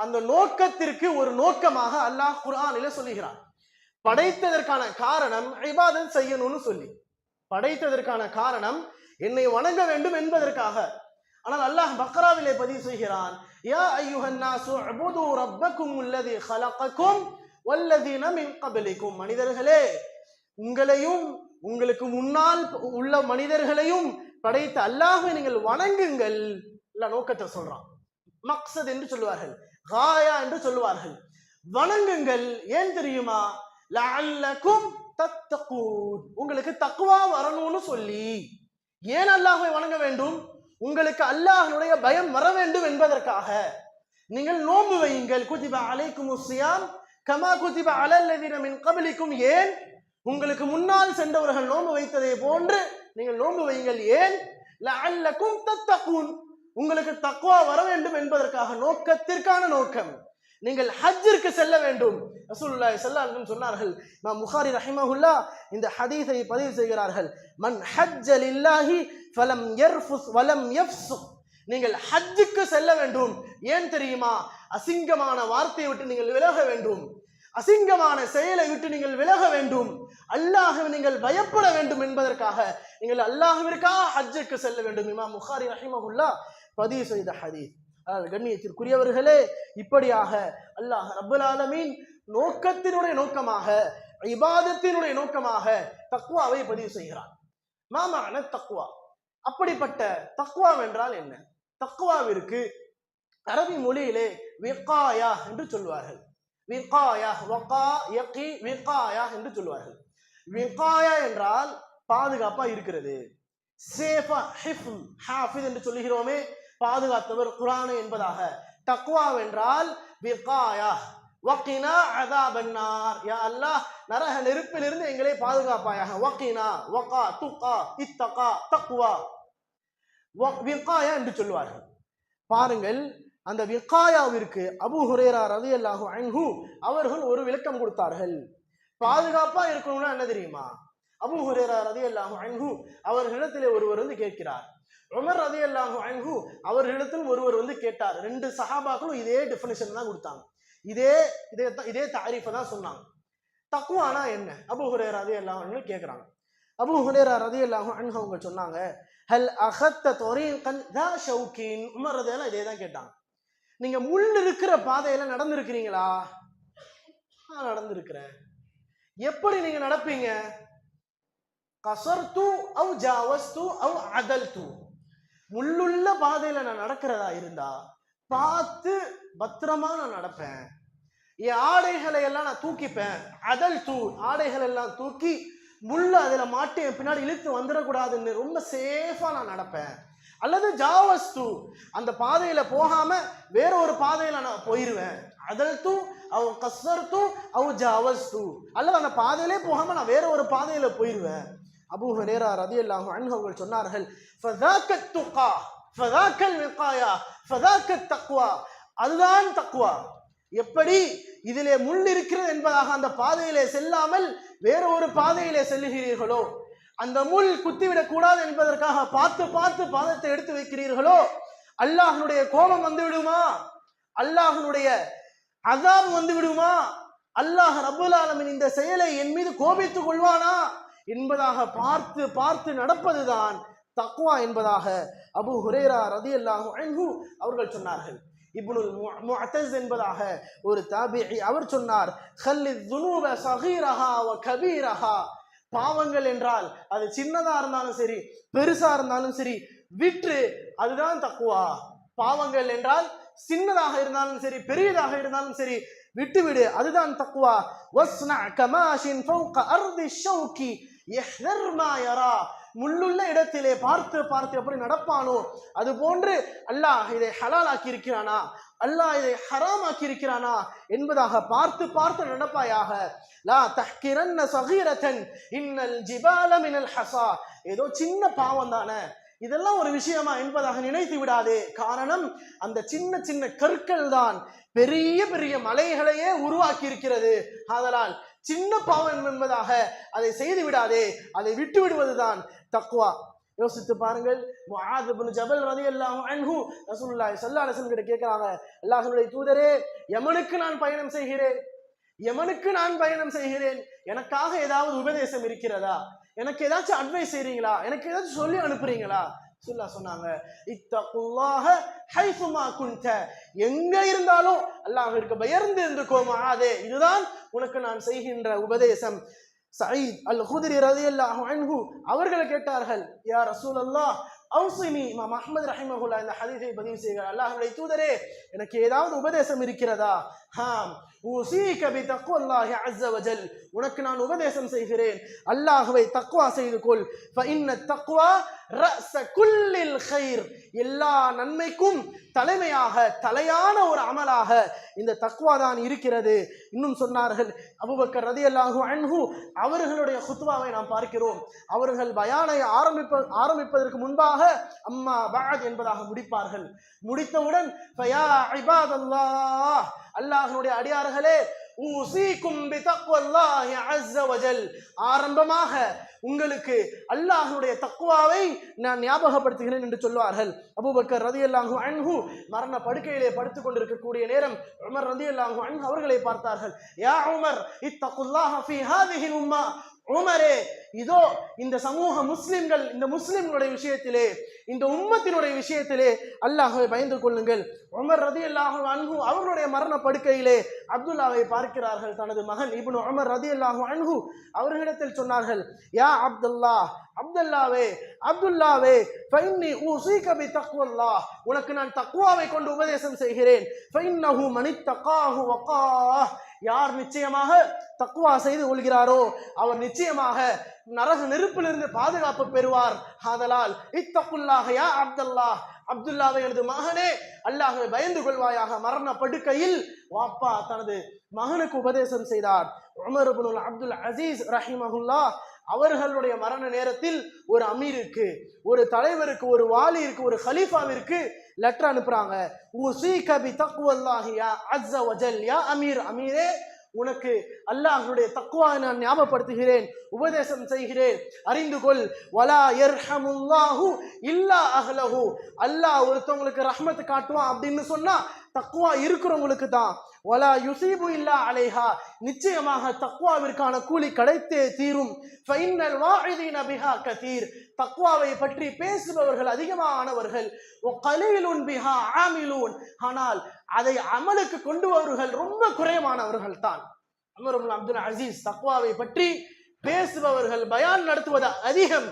A: அந்த நோக்கத்திற்கு ஒரு நோக்கமாக அல்லாஹ் குர்ஆனிலே சொல்லுகிறான். படைத்ததற்கான காரணம் இபாதத் செய்யணும்னு சொல்லி, படைத்ததற்கான காரணம் என்னை வணங்க வேண்டும் என்பதற்காக. ஆனால் அல்லாஹ் பக்ராவிலே பதிவு செய்கிறான், யா அய்யுஹன் நாஸு உபுது ரப்பக்கும் அல்லதி ஹலகக்கும் வல்லதீன மின் கப்லிக்கும், மனிதர்களே உங்களையும் உங்களுக்கு முன்னால் உள்ள மனிதர்களையும் படைத்த அல்லாஹ்வை நீங்கள் வணங்குங்கள். நோக்கத்தை சொல்றான். மக்சத் என்று சொல்லுவார்கள், காயா என்று சொல்லுவார்கள். வணங்குங்கள். ஏன் தெரியுமா? லஅல்லக்கும் தத்தகூன், உங்களுக்கு தக்வா வரணும்னு சொல்லி. ஏன் அல்லாஹ்வை வணங்க வேண்டும்? உங்களுக்கு அல்லாஹ்வுடைய பயம் வர வேண்டும் என்பதற்காக. நீங்கள் நோன்பு வையுங்கள். குதிப அலைக்குமுஸ் ஸியாம் கமா குதிப அலல் லதீன மின் கப்லிக்கும். ஏன்? உங்களுக்கு முன்னால் சென்றவர்கள் நோன்பு வைத்ததை போன்று நீங்கள் நோன்பு வையுங்கள். ஏன்? லஅல்லக்கும் தத்தகூன், உங்களுக்கு தக்வா வர வேண்டும் என்பதற்காக. நோக்கத்திற்கான நோக்கம். நீங்கள் ஹஜ்ஜிற்கு செல்ல வேண்டும். ரசூலுல்லாஹி ஸல்லல்லாஹு அலைஹி வஸல்லம் சொன்னார்கள். இமாம் புகாரி ரஹிமஹுல்லாஹ் இந்த ஹதீஸை பதிவு செய்கிறார்கள். மன் ஹஜ்ஜ லில்லாஹி ஃபலம் யர்ஃபுஸ் வலம் யஃப்ஸுக், நீங்கள் ஹஜ்ஜுக்கு செல்ல வேண்டும். ஏன் தெரியுமா? அசிங்கமான வார்த்தையை விட்டு நீங்கள் விலக வேண்டும், அசிங்கமான செயலை விட்டு நீங்கள் விலக வேண்டும், அல்லாஹ்வை நீங்கள் பயப்பட வேண்டும் என்பதற்காக நீங்கள் அல்லாஹ்விற்காக ஹஜ்ஜுக்கு செல்ல வேண்டும். இமாம் புகாரி ரஹிமஹுல்லாஹ் பதிவு செய்த ஹதீஸ். கண்ணியத்திற்குரியவர்களே, இப்படியாக அல்லாஹ் ரப்பல் ஆலமீன் நோக்கத்தினுடைய நோக்கமாக, இபாதத்தினுடைய நோக்கமாக தக்வாவை பதிவு செய்கிறான். மாமான தக்வா, அப்படிப்பட்ட தக்வா என்றால் என்ன? தக்வாவிற்கு அரபி மொழியிலே விகாயா என்று சொல்வார்கள். விகாயா, வகா யகி விகாயா என்று சொல்வார்கள். விகாயா என்றால் பாதுகாப்பா இருக்கிறது. சேஃபா, ஹிஃப்ஸ், ஹாஃபிஸ் என்று சொல்லுகிறோமே, பாதுகாத்தவர் குர்ஆன் என்பதாக. தக்வா என்றால் விகாயா, வகினா அஸாபன் நார், யா அல்லாஹ் நரக நெருப்பிலிருந்து எங்களை பாதுகாப்பாயாக. வகினா, வகா, துகா, இத்தகா, தக்வா, விகாயா என்று சொல்வார்கள். பாருங்கள், அந்த விகாயாவிற்கு அபூ ஹுரைரா ரலியல்லாஹு அன்ஹு அவர்கள் ஒரு விளக்கம் கொடுத்தார்கள். பாதுகாப்பா இருக்கணும்னா என்ன தெரியுமா? அபூ ஹுரைரா ரலியல்லாஹு அன்ஹு அவர்களிடத்திலே ஒருவர் வந்து கேட்கிறார். உமர் ரலியல்லாஹு அன்ஹு அவர்களிடத்தில் ஒருவர் வந்து கேட்டார். ரெண்டு சஹாபாக்களும் இதே டெஃபினிஷன் தான் கொடுத்தாங்க, இதே தாரீஃபை தான் சொன்னாங்க. தக்வானா என்ன? அபூ ஹுரைரா ரலியல்லாஹு அன்ஹு கேட்குறாங்க. அபூ ஹுரைரா ரலியல்லாஹு அன்ஹு அவங்க சொன்னாங்க, ஹல் அகத்த தரீகன் தா ஷௌகின். உமர் ரலியல்லாஹு இதே தான் கேட்டாங்க. நீங்க முள் இருக்கிற பாதையில நடந்திருக்கிறீங்களா? நான் நடந்திருக்கிறேன். எப்படி நீங்க நடப்பீங்க? கஸர்து அவ் ஜாவஸ்து அவ் அதல்து, முள்ளுள்ள பாதையில நான் நடக்கிறதா இருந்தா பார்த்து பத்திரமா நான் நடப்பேன். என் ஆடைகளை எல்லாம் நான் தூக்கிப்பேன். அதல்து, ஆடைகள் எல்லாம் தூக்கி முள்ள அதுல மாட்டி என் பின்னாடி இழுத்து வந்துடக்கூடாதுன்னு ரொம்ப சேஃபா நான் நடப்பேன். அல்லது ஜாவஸ்து, அந்த பாதையில போகாம வேற ஒரு பாதையில நான் போயிருவேன். அதல்து அவ் கஸர்து அவ் ஜாவஸ்து, அல்லது அந்த பாதையிலே போகாம நான் வேற ஒரு பாதையில போயிருவேன். அபூ ஹுரைரா ரலியல்லாஹு அன்ஹு அவர்கள் சொன்னார்கள், ஃபதாக்கத் துகா ஃபதாக்கல் விகாயா ஃபதாக்கத் தக்வா, அதுதான் தக்வா. எப்படி இதிலே முள் இருக்கிறது என்பதாக அந்த பாதையிலே செல்லாமல் வேற ஒரு பாதையிலே செல்லுகிறீர்களோ, அந்த முள் குத்திவிடக் கூடாது என்பதற்காக பார்த்து பார்த்து பாதத்தை எடுத்து வைக்கிறீர்களோ, அல்லாஹ்வுடைய கோபம் வந்து விடுமா? அல்லாஹ்வுடைய அஸாப் வந்து விடுமா? அல்லாஹ் ரப்பல் ஆலமீன் இந்த செயலை என் மீது கோபித்துக் கொள்வானா என்பதாக பார்த்து பார்த்து நடப்பதுதான் தக்வா என்பதாக அபூ ஹுரைரா ரலியல்லாஹு அன்ஹு அவர்கள் சொன்னார்கள். இப்னுல் முஅத்தஸ் என்பதாக ஒரு தாபிஈ அவர் சொன்னார், ஹல்லித் ذுனூப ஸகீரஹா வ கபீரஹா, பாவங்கள் என்றால் அது சின்னதா இருந்தாலும் சரி பெருசா இருந்தாலும் சரி விற்று, அதுதான் தக்வா. பாவங்கள் என்றால் சின்னதாக இருந்தாலும் சரி பெரியதாக இருந்தாலும் சரி விட்டுவிடு, அதுதான் தக்வா. வஸ்னா கமாஷின் ஃபௌக அர்தி ஷௌகி யஹ்தர் மா யரா, முள்ளுள்ள இடத்திலே பார்த்து பார்த்து எப்படி நடப்பானோ அது போன்று அல்லாஹ் இதை ஹலால் ஆக்கி இருக்கிறானா, அல்லாஹ் இதை ஹராம் ஆக்கி இருக்கிறானா என்பதாக பார்த்து பார்த்து நடப்பாயாக. லா தஹ்கிரன்ன ஸகீரத்தன் இன்னல் ஜிபால மினல் ஹஸா, ஏதோ சின்ன பாவம் தானே இதெல்லாம் ஒரு விஷயமா என்பதாக நினைத்து விடாதே. காரணம், அந்த சின்ன சின்ன கற்கள் தான் பெரிய பெரிய மலைகளையே உருவாக்கி இருக்கிறது. ஆதலால் சின்ன பாவம் என்பதாக அதை செய்து விடாதே, அதை விட்டு விடுவதுதான் தக்வா. யோசித்து பாருங்கள். முஆத் இப்னு ஜபல் ரலியல்லாஹு அன்ஹு ரசூலுல்லாஹி ஸல்லல்லாஹு அலைஹி வஸல்லம் கிட்ட கேட்கிறாங்க, அல்லாஹ்வுடைய தூதரே, யமனுக்கு நான் பயணம் செய்கிறேன், எனக்காக ஏதாவது உபதேசம் இருக்கிறதா, எனக்கு ஏதாச்சும் அட்வைஸ் செய்றீங்களா, எனக்கு ஏதாச்சும் சொல்லி அனுப்புறீங்களா? சொன்னாங்க, இத்தகுல்லாஹ ஹைசுமா குன்த, எங்க இருந்தாலும் அல்லாஹ்விற்கு பயந்து இருந்துக்கோ முஆதே, இதுதான் உனக்கு நான் செய்கின்ற உபதேசம். சயீத் அல் குத்ரி ரலியல்லாஹு அன்ஹு அவர்களை கேட்டார்கள், யா ரசூலல்லாஹ் அவ்ஸினி. இமாம் அஹ்மத் ரஹிமஹுல்லாஹ் இந்த ஹதீஸை பதிவு செய்கிறார், அல்லாஹ்வுடைய தூதரே, எனக்கு ஏதாவது உபதேசம் இருக்கிறதா? ஹாம் உஸீக பிதக்வல்லாஹி அஸ்ஸ வஜல், உனக்கு நான் உபதேசம் செய்கிறேன், அல்லாஹ்வை தக்வா செய்து கொள். ஃபஇன்ன தக்வா ரஅஸ குல்லில் கைர், எல்லா நன்மைக்கும் தலையான ஒரு அமலாக இந்த தக்வா தான் இருக்கிறது. இன்னும் சொன்னார்கள், அபூபக்கர் ரலியல்லாஹு அன்ஹு அவர்களுடைய குத்பாவை நாம் பார்க்கிறோம். அவர்கள் பயானை ஆரம்பிப்பதற்கு முன்பாக அம்மா பஅத் என்பதாக முடிப்பார்கள். முடித்தவுடன் ஃபயா இபாதல்லாஹ், அல்லாஹ்வுடைய அடியார்களே, ஊஸீகும் பிதக்வல்லாஹி அஸ்ஸ வஜல், ஆரம்பமாக உங்களுக்கு அல்லாஹ்வுடைய தக்வாவை நான் ஞாபகப்படுத்துகிறேன் என்று சொல்வார்கள். அபூபக்கர் ரலியல்லாஹு அன்ஹு மரண படுக்கையிலே படுத்துக் கொண்டிருக்கக்கூடிய நேரம் உமர் ரலியல்லாஹு அன்ஹு அவர்களை பார்த்தார்கள். யா உமர் இத்தகுல்லாஹ ஃபீ ஹாதிஹில் உம்மா, உமரே, இதோ இந்த சமூக முஸ்லிம்கள், இந்த முஸ்லிம்களுடைய விஷயத்திலே, இந்த உம்மத்தினுடைய விஷயத்திலே அல்லாஹ்வை பயந்து கொள்ளுங்கள். உமர் ரலியல்லாஹு அன்ஹு அவர்களுடைய மரண படுக்கையிலே அப்துல்லாவை பார்க்கிறார்கள். தனது மகன் இப்னு உமர் ரலியல்லாஹு அன்ஹு அவர்களிடத்தில் சொன்னார்கள், யா அப்துல்லாவே ஃபைன்னி ஊஸீக பிதக்வல்லாஹ், உனக்கு நான் தக்வாவை கொண்டு உபதேசம் செய்கிறேன். ஃபைன்னஹு மனித்தகாஹு வகாஹ், யார் நிச்சயமாக தக்வா செய்து கொள்கிறாரோ அவர் நிச்சயமாக நரக நெருப்பிலிருந்து பாதுகாப்பு பெறுவார். ஆதலால் இத்தகுல்லாஹ யா அப்துல்லாவை, எனது மகனே, அல்லாஹ்வை பயந்து கொள்வாயாக. மரண படுக்கையில் வாப்பா தனது மகனுக்கு உபதேசம் செய்தார். உமர் இப்னு அப்துல் அசீஸ் ரஹிமஹுல்லாஹ் அவர்களுடைய மரண நேரத்தில் ஒரு அமீருக்கு, ஒரு தலைவருக்கு, ஒரு வாலியிற்கு, ஒரு ஹலீஃபாவிற்கு லெட்டர் அனுப்புறாங்க. உஸீக பிதக்வல்லாஹி யா அஸ்ஸ வஜல், யா அமீரே, உனக்கு அல்லாஹ்வுடைய தக்வாவை நான் ஞாபகப்படுத்துகிறேன், உபதேசம் செய்கிறேன், அறிந்து கொள். வலா யர்ஹமுல்லாஹு இல்லா அஹ்லஹு, அல்லாஹ் ஒருத்தவங்களுக்கு ரஹ்மத் காட்டுவான் அப்படின்னு சொன்னா தக்வா இருக்கிறவங்களுக்கு தான். வலா யுஸீபு இல்லா அலைஹா, நிச்சயமாக தக்வாவிற்கான கூலி கிடைத்தே தீரும். ஃபைன்னல் வாஇதீன பிஹா கதீர், தக்வாவை பற்றி பேசுபவர்கள் அதிகமானவர்கள். வகலீலுன் பிஹா ஆமிலூன், ஆனால் அதை அமலுக்கு கொண்டு வருவர்கள் ரொம்ப குறைவானவர்கள் தான். உமர் இப்னு அப்துல் அசீஸ் தக்வாவை பற்றி பேசுபவர்கள், பயான் நடத்துவது அதிகம்,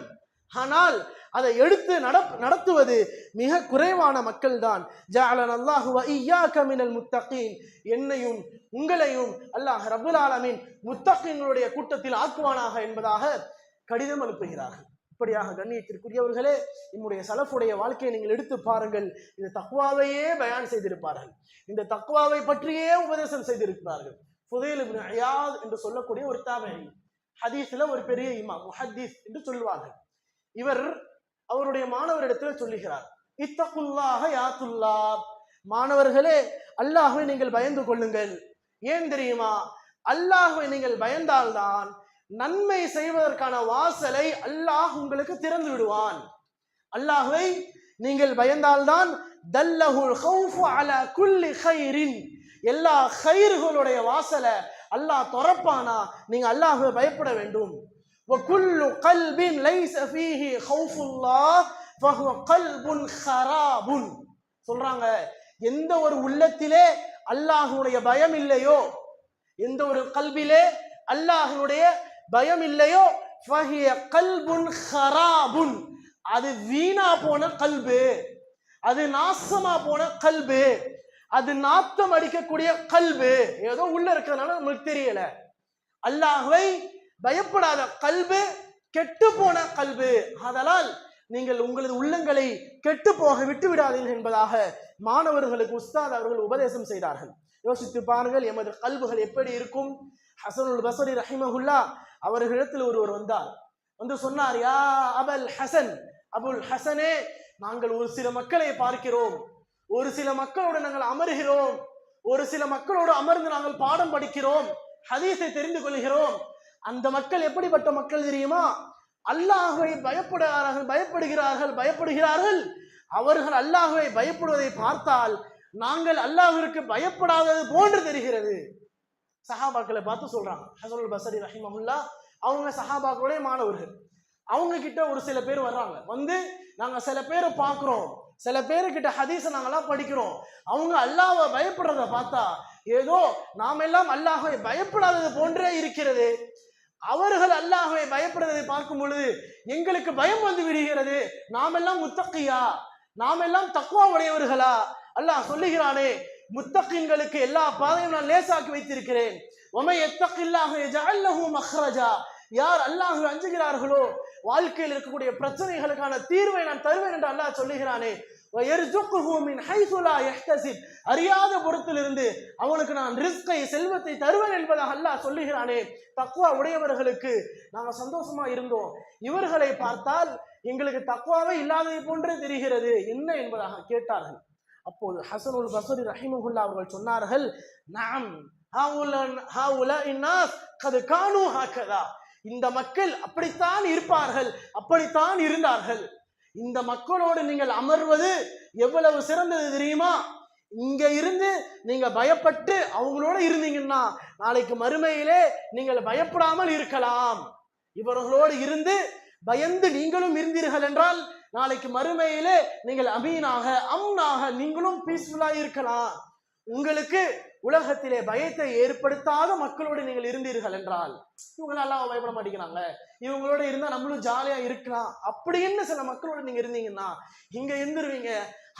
A: ஆனால் அதை எடுத்து நடத்துவது மிக குறைவான மக்கள் தான். ஜஅலனல்லாஹு வ இய்யாக மினல் முத்தகீன், என்னையும் உங்களையும் அல்லாஹ் ரப்புல் ஆலமீன் முத்தகீன்களுடைய கூட்டத்தில் ஆக்குவானாக என்பதாக கடிதம் அனுப்புகிறார்கள். இப்படியாக கண்ணியத்திற்குரியவர்களே, நம்முடைய சலஃபுடைய வாழ்க்கையை நீங்கள் எடுத்து பாருங்கள். இந்த தக்வாவையே பயான் செய்திருப்பார்கள், இந்த தக்வாவை பற்றியே உபதேசம் செய்திருக்கிறார்கள். ஃபுதைல் இப்னு இயாத் என்று சொல்லக்கூடிய ஒரு தாபிஈ, ஹதீஸ்ல ஒரு பெரிய இமாம், முஹத்தீஸ் என்று சொல்வார்கள். இவர் அவருடைய மாணவரிடத்தில் சொல்லுகிறார், இத்தகுல்லாஹ யா துல்லாப், மாணவர்களே, அல்லாஹ்வை நீங்கள் பயந்து கொள்ளுங்கள். ஏன் தெரியுமா? அல்லாஹ்வை நீங்கள் பயந்தால்தான் நன்மை செய்வதற்கான வாசலை அல்லாஹ் உங்களுக்கு திறந்து விடுவான். அல்லாஹ்வை நீங்கள் பயந்தால்தான் தல்லஹுல் ஹௌஃபு அலா குல்லி கைரின், எல்லா கைர்களுடைய வாசலை அல்லாஹ் திறப்பானா, நீங்க அல்லாஹ்வை பயப்பட வேண்டும். وَكُلُّ قَلْبٍ لَيْسَ فِيهِ خَوْفُ اللَّهِ فَهُوَ قَلْبٌ خَرَابٌ, சொல்றாங்க, எந்த ஒரு உள்ளத்திலே அல்லாஹ்வுடைய பயம் இல்லையோ, எந்த ஒரு கல்பிலே அல்லாஹ்வுடைய பயம் இல்லையோ, ஃபஹிய கல்புன் ஹராபுன், அது வீணா போன கல்பு, அது நாசமா போன கல்பு, அது நாத்தம் அடிக்கக்கூடிய கல்பு. ஏதோ உள்ள இருக்கிறதுனால நமக்கு தெரியல. அல்லாஹ்வை பயப்படாத கல்பு கெட்டு போன கல்பு. ஆதலால் நீங்கள் உங்களது உள்ளங்களை கெட்டு போக விட்டு விடாதீர்கள் என்பதாக மாணவர்களுக்கு உஸ்தாத் அவர்கள் உபதேசம் செய்தார்கள். யோசித்து பாருங்கள், எமது கல்புகள் எப்படி இருக்கும். ஹசனுல் பஸ்ரி ரஹிமஹுல்லா அவர்களிடத்தில் ஒருவர் வந்தார். வந்து சொன்னார், யா அபுல் ஹசனே, நாங்கள் ஒரு சில மக்களை பார்க்கிறோம், ஒரு சில மக்களோடு நாங்கள் அமர்கிறோம், ஒரு சில மக்களோடு அமர்ந்து நாங்கள் பாடம் படிக்கிறோம், ஹதீஸை தெரிந்து கொள்கிறோம். அந்த மக்கள் எப்படிப்பட்ட மக்கள் தெரியுமா? அல்லாஹ்வை பயப்படுகிறார்கள். அவர்கள் அல்லாஹ்வை பயப்படுவதை பார்த்தால் நாங்கள் அல்லாஹ்விற்கு பயப்படாதது போன்று தெரிகிறது. சஹாபாக்களை பார்த்து சொல்றாங்க. ஹஸனுல் பஸரி ரஹிமஹுல்லாஹ் அவங்க சஹாபாக்களுடைய மாணவர்கள். அவங்க கிட்ட ஒரு சில பேர் வர்றாங்க. வந்து நாங்க சில பேரை பார்க்கிறோம், சில பேருக்கிட்ட ஹதீஸை நாங்கெல்லாம் படிக்கிறோம், அவங்க அல்லாஹ்வை பயப்படுறத பார்த்தா ஏதோ நாம் எல்லாம் அல்லாஹ்வை பயப்படாதது போன்றே இருக்கிறது. அவர்கள் அல்லாஹ்வை பயப்படுவதை பார்க்கும் பொழுது எங்களுக்கு பயம் வந்து விடுகிறது. நாம் எல்லாம் முத்தக்கியா, நாம் எல்லாம் தக்வா உடையவர்களா? அல்லாஹ் சொல்லுகிறானே, முத்தகின்களுக்கு எல்லா பாதையும் நான் லேசாக்கி வைத்திருக்கிறேன். வமை யத்தகில்லாஹ யஜஅல் லஹு மக்ரஜா. யார் அல்லாஹ்வை அஞ்சுகிறார்களோ வாழ்க்கையில் இருக்கக்கூடிய பிரச்சனைகளுக்கான தீர்வை நான் தருவேன் என்று அல்லாஹ் சொல்லுகிறானே. வயர்சுகுஹு மின் ஹைஸு லா யஹ்தசிப். அறியாத புறத்திலிருந்து அவனுக்கு நான் ரிஸ்கை, செல்வத்தை தருவேன் என்பதாக அல்லாஹ் சொல்லுகிறானே. தக்வா உடையவர்களுக்கு நாம சந்தோஷமா இருந்தோம், இவர்களை பார்த்தால் எங்களுக்கு தக்வாவே இல்லாததை போன்றே தெரிகிறது, என்ன என்பதாக கேட்டார்கள். அப்போது ஹஸனுல் பஸரி ரஹிமஹுல்லாஹ் அவர்கள் சொன்னார்கள், நஅம் ஹாஉலாஇ الناس قد كانوا هكذا. இந்த மக்கள் அப்படித்தான் இருப்பார்கள், அப்படித்தான் இருந்தார்கள். இந்த மக்களோடு நீங்கள் அமர்வது எவ்வளவு சிறந்தது தெரியுமா? இங்க இருந்து நீங்க பயப்பட்டு அவங்களோட இருந்தீங்கன்னா நாளைக்கு மறுமையிலே நீங்கள் பயப்படாமல் இருக்கலாம். இவர்களோடு இருந்து பயந்து நீங்களும் இருந்தீர்கள் என்றால் நாளைக்கு மறுமையிலே நீங்கள் அமீனாக, அம்னாக நீங்களும் பீஸ்ஃபுல்லா இருக்கலாம். உங்களுக்கு உலகத்திலே பயத்தை ஏற்படுத்தாத மக்களோடு நீங்கள் இருந்தீர்கள் என்றால், இவங்க அல்லாஹ்வை பயப்பட மாட்டேங்கிறாங்க, இவங்களோட இருந்தா நம்மளும் ஜாலியா இருக்கலாம் அப்படின்னு சில மக்களோட நீங்க இருந்தீங்கன்னா இங்க இருந்துருவீங்க.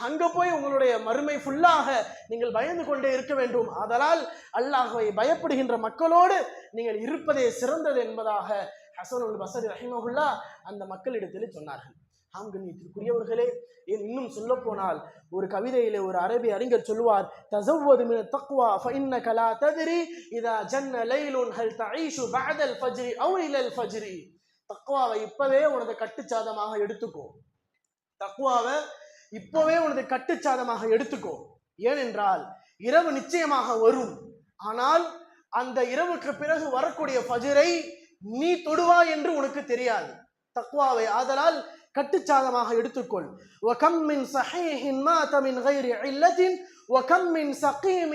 A: அங்க போய் உங்களுடைய மறுமை ஃபுல்லாக நீங்கள் பயந்து கொண்டே இருக்க வேண்டும். அதனால் அல்லாஹ்வை பயப்படுகின்ற மக்களோடு நீங்கள் இருப்பதே சிறந்தது என்பதாக ஹஸனுல் பஸரி ரஹிமஹுல்லாஹ் அந்த மக்களிடத்தில் சொன்னார்கள். கண்ணியத்திற்குரியவர்களே, இன்னும் சொல்ல போனால் ஒரு கவிதையிலே ஒரு அரபி அறிஞர் சொல்வார், தஸவ்வது மின தக்வா ஃபஇன்னக லா தத்ரி இதா ஜன்ன லைலுன் ஹல் தஈஷு பஅதல் ஃபஜ்ரி அவ் இலல் ஃபஜ்ரி. தக்வாவை இப்பவே உனது கட்டுச்சாதமாக எடுத்துக்கோ. தக்வாவை இப்பவே உனது கட்டுச்சாதமாக எடுத்துக்கோ. ஏனென்றால் இரவு நிச்சயமாக வரும், ஆனால் அந்த இரவுக்கு பிறகு வரக்கூடிய ஃபஜ்ரை நீ தொடுவா என்று உனக்கு தெரியாது. தக்வாவை ஆதலால் கட்டுச்சாதமாக எடுத்துக்கொள். وَكَمْ مِنْ صَحِيحٍ مَاتَ مِنْ غَيْرِ عِلَّةٍ وَكَمْ مِنْ سَقِيمٍ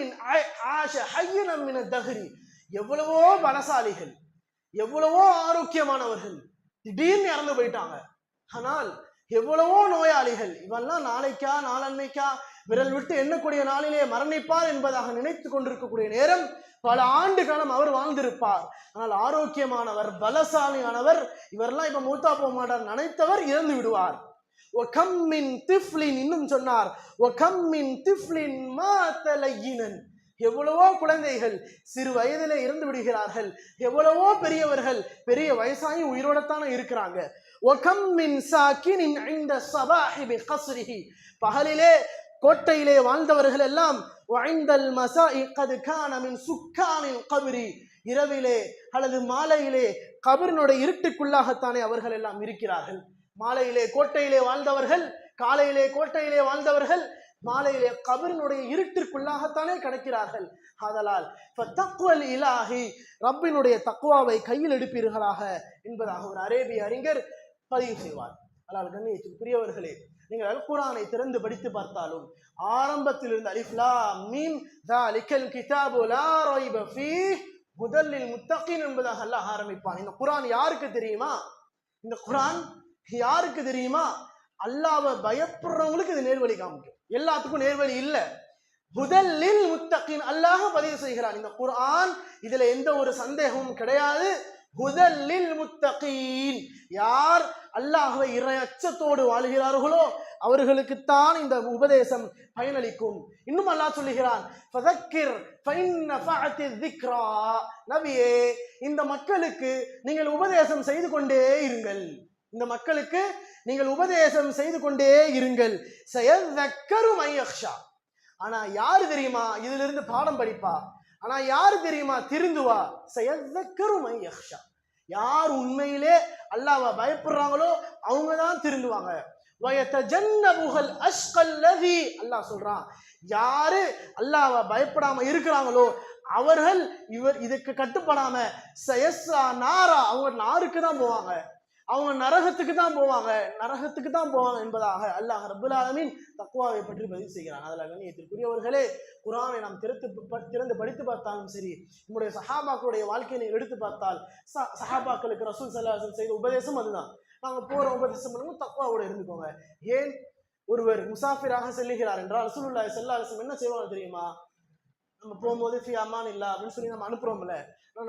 A: عَاشَ حَيِّنًا مِنَ الدَّهْرِ. எவ்வளவோ பலசாலிகள், எவ்வளவோ ஆரோக்கியமானவர்கள் திடீர்னு இறந்து போயிட்டாங்க. ஆனால் எவ்வளவோ நோயாளிகள் இவெல்லாம் நாளைக்கா நாளன்னைக்கா விரல் விட்டு எண்ணக்கூடிய நாளிலே மரணிப்பார் என்பதாக நினைத்து கொண்டிருக்கக்கூடிய நேரம் பல ஆண்டு காலம் அவர் வாழ்ந்திருப்பார். ஆனால் ஆரோக்கியமானவர், பலசாலியானவர், இவரெல்லாம் இப்ப மூத்தா போக மாட்டார் நினைத்தவர் இறந்து விடுவார். இன்னும் சொன்னார், எவ்வளவோ குழந்தைகள் சிறு வயதிலே இறந்து விடுகிறார்கள், எவ்வளவோ பெரியவர்கள் பெரிய வயசாயும் உயிரோடத்தானே இருக்கிறாங்க. பகலிலே கோட்டையிலே வாழ்ந்தவர்கள் எல்லாம் இரவிலே அல்லது மாலையிலே கபரினுடைய இருட்டுக்குள்ளாகத்தானே அவர்கள் எல்லாம் இருக்கிறார்கள். மாலையிலே கோட்டையிலே வாழ்ந்தவர்கள், காலையிலே கோட்டையிலே வாழ்ந்தவர்கள் மாலையிலே கபரினுடைய இருட்டிற்குள்ளாகத்தானே கிடைக்கிறார்கள். ஆதலால் ஃபத்தக்வல் இலாஹி, ரப்பினுடைய தக்வாவை கையில் எடுப்பீர்களாக என்பதாக ஒரு அரேபிய அறிஞர் பதிவு செய்வார். ஆனால் கண்ணியத்திற்குரியவர்களே, நீங்கள் அல் குர்ஆனை திறந்து படித்து பார்த்தாலும் ஆரம்பத்தில் இருந்த அலிஃப் லாம் மீம் ذَلِكَ الْكِتَابُ لَا رَيْبَ فِيهِ هُدًى لِلْمُتَّقِينَ என்பதாக அல்லாஹ் ஆரம்பிப்பான். இந்த குர்ஆன் யாருக்கு தெரியுமா? இந்த குர்ஆன் யாருக்கு தெரியுமா? அல்லாஹ்வை பயப்படுறவங்களுக்கு இது நேர்வழி காமிக்கும். எல்லாத்துக்கும் நேர்வழி இல்ல. ஹுதல் லில் முத்தகீன் அல்லாஹ் பதிவு செய்கிறான். இந்த குர்ஆன் இதுல எந்த ஒரு சந்தேகமும் கிடையாது. ஹுதல் லில் முத்தகீன், யார் அல்லாஹ்வை இறை அச்சத்தோடு வாழ்கிறார்களோ அவர்களுக்குத்தான் இந்த உபதேசம் பயனளிக்கும். இன்னும் அல்லாஹ் சொல்லுகிறான், ஃபதக்கிர் ஃபஇன்ன ஃபஅத்தி ذிக்ரா. நபியே, இந்த மக்களுக்கு நீங்கள் உபதேசம் செய்து கொண்டே இருங்கள். இந்த மக்களுக்கு நீங்கள் உபதேசம் செய்து கொண்டே இருங்கள். சயذكر من يخشى. ஆனா யாரு தெரியுமா இதுல இருந்து பாடம் படிப்பா? ஆனா யாரு தெரியுமா திருந்துவா? சயذكر من يخشى. யார் உண்மையிலே அல்லாஹ்வை பயப்படுறாங்களோ அவங்க தான் திருந்துவாங்க. வயதஜன்னபுல் அஷ்கல் லதி, அல்லாஹ் சொல்றான், யாரு அல்லாஹ்வை பயப்படாம இருக்கிறாங்களோ அவர்கள் இதுக்கு கட்டுப்படாம சயஸ்ஸா நாரா, அவங்க நாருக்கு தான் போவாங்க. அவங்க நரகத்துக்கு தான் போவாங்க என்பதாக அல்லாஹ் ரப்புல் ஆலமீன் தக்வாவை பற்றி பதிவு செய்கிறான். அதில் கண்ணியத்திற்குரியவர்களே, குர்ஆனை நாம் திறந்து படித்து பார்த்தாலும் சரி, நம்முடைய சஹாபாக்களுடைய வாழ்க்கையை எடுத்து பார்த்தால் சஹாபாக்களுக்கு ரசூல் ஸல்லல்லாஹு அலைஹி வஸல்லம் செய்த உபதேசம் அதுதான். நாங்க போற உபதேசம் பண்ணுவோம், தக்வாவோட இருந்துக்கோங்க. ஏன் ஒருவர் முசாஃபிராக செல்லுகிறார் என்றால் ரசூலுல்லாஹி ஸல்லல்லாஹு அலைஹி வஸல்லம் என்ன செய்வாங்க தெரியுமா? நம்ம போகும்போது ஃபி அமான் இல்லா அப்படின்னு சொல்லி நம்ம அனுப்புறோம்ல,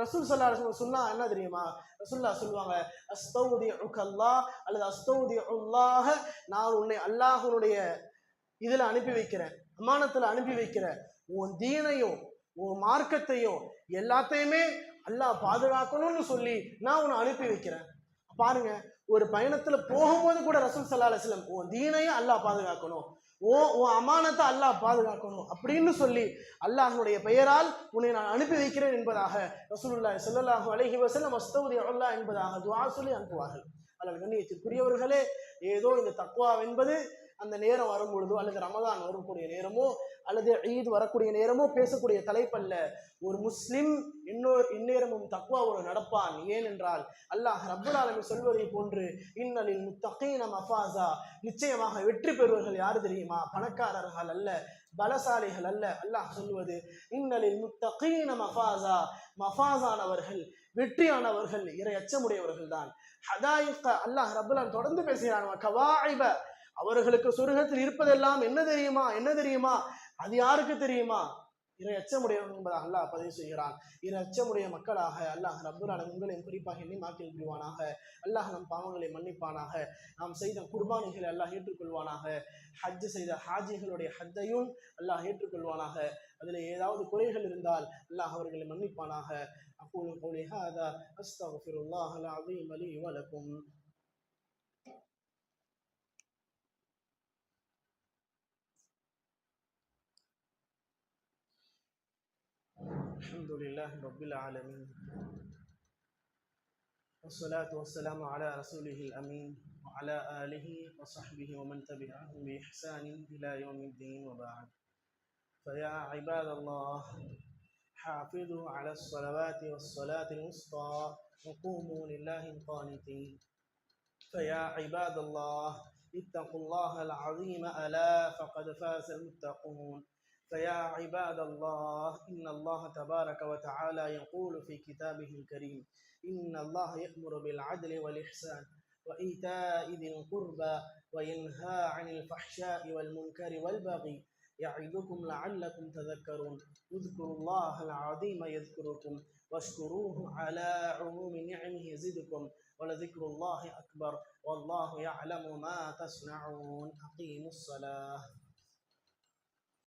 A: ரசூல் ஸல்லல்லாஹு அலைஹி வஸல்லம் சொன்னா என்ன தெரியுமா? ரசூலுல்லாஹ் சொல்லுவாங்க, அஸ்தௌதிஉகல்லாஹ் அல்லது அஸ்தௌதிஉல்லாஹ், நான் உன்னை அல்லாஹ்வுடைய இதுல அனுப்பி வைக்கிறேன், அமானத்துல அனுப்பி வைக்கிறேன். உன் தீனையும் உன் மார்க்கத்தையும் எல்லாத்தையுமே அல்லாஹ் பாதுகாக்கணும்னு சொல்லி நான் உன்னை அனுப்பி வைக்கிறேன். பாருங்க, ஒரு பயணத்துல போகும்போது கூட ரசூல் ஸல்லல்லாஹு அலைஹி வஸல்லம் உன் தீனையும் அல்லாஹ் பாதுகாக்கணும், உன் அமானத்தை அல்லாஹ் பாதுகாக்கணும் அப்படின்னு சொல்லி அல்லாஹ்வுடைய பெயரால் உன்னை நான் அனுப்பி வைக்கிறேன் என்பதாக ரசூலுல்லாஹி ஸல்லல்லாஹு அலைஹி வஸல்லம் அஸ்தௌதிஉல்லாஹ் என்பதாக துஆ சொல்லி அனுப்புவார்கள். அல்லது கண்ணியத்திற்குரியவர்களே, ஏதோ இந்த தக்வா என்பது அந்த நேரம் வரும் பொழுதோ அல்லது ரமதான் வரக்கூடிய நேரமோ அல்லது ஈத் வரக்கூடிய நேரமோ பேசக்கூடிய தலைப்பல்ல. ஒரு முஸ்லிம் எந்நேரமும் தக்வாவோடு நடப்பான். ஏனென்றால் அல்லாஹ் ரப்புல் ஆலமீன் சொல்வதை போன்று இன்னலில் முத்தகீன மஃபாஸா, நிச்சயமாக வெற்றி பெறுவர்கள் யாரு தெரியுமா? பணக்காரர்கள் அல்ல, பலசாலிகள் அல்ல. அல்லாஹ் சொல்வது இன்னலில் முத்தகீன மஃபாஸா, மஃபாஸானவர்கள், வெற்றியானவர்கள், இறை அச்சமுடையவர்கள் தான். ஹதாயிக, அல்லாஹ் ரப்புல் ஆலமீன் தொடர்ந்து பேசுகிறான், கவாயிப, அவர்களுக்கு சொர்க்கத்தில் இருப்பதெல்லாம் என்ன தெரியுமா? அது யாருக்கு தெரியுமா? இறை அச்சமுடையவர்கள் என்பதாக அல்லாஹ் பதிவு செய்கிறான். இறை அச்சமுடைய மக்களாக அல்லாஹ் ரப்புல் ஆலமீன் உங்களையும் குறிப்பாக எண்ணி மாற்றில் புரிவானாக. அல்லாஹ் நம் பாவங்களை மன்னிப்பானாக. நாம் செய்த குர்பானிகளை அல்லாஹ் ஏற்றுக்கொள்வானாக. ஹஜ் செய்த ஹாஜிகளுடைய ஹஜ்ஜையும் அல்லாஹ் ஏற்றுக்கொள்வானாக. அதில் ஏதாவது குறைகள் இருந்தால் அல்லாஹ் அவர்களை மன்னிப்பானாக. அக்கூலு கௌலி ஹாதா அஸ்தக்ஃபிருல்லாஹல் அஸீம் லீ வ லக்கும். الحمد لله رب العالمين والصلاة والسلام على رسوله الأمين وعلى آله وصحبه ومن تبعهم بإحسان إلى يوم الدين وبعد. فيا عباد الله، حافظوا على الصلوات والصلاة الوسطى وقوموا لله قانتين. فيا عباد الله، اتقوا الله العظيم ألا فقد فاز المتقون. فيا عباد الله، إن الله تبارك وتعالى يقول في كتابه الكريم: إن الله يأمر بالعدل والإحسان وإيتاء ذي القربى وينهى عن الفحشاء والمنكر والبغي يعظكم لعلكم تذكرون. اذكروا الله العظيم يذكركم واشكروه على عموم نعمه يزدكم ولذكر الله أكبر والله يعلم ما تصنعون. أقيموا الصلاة.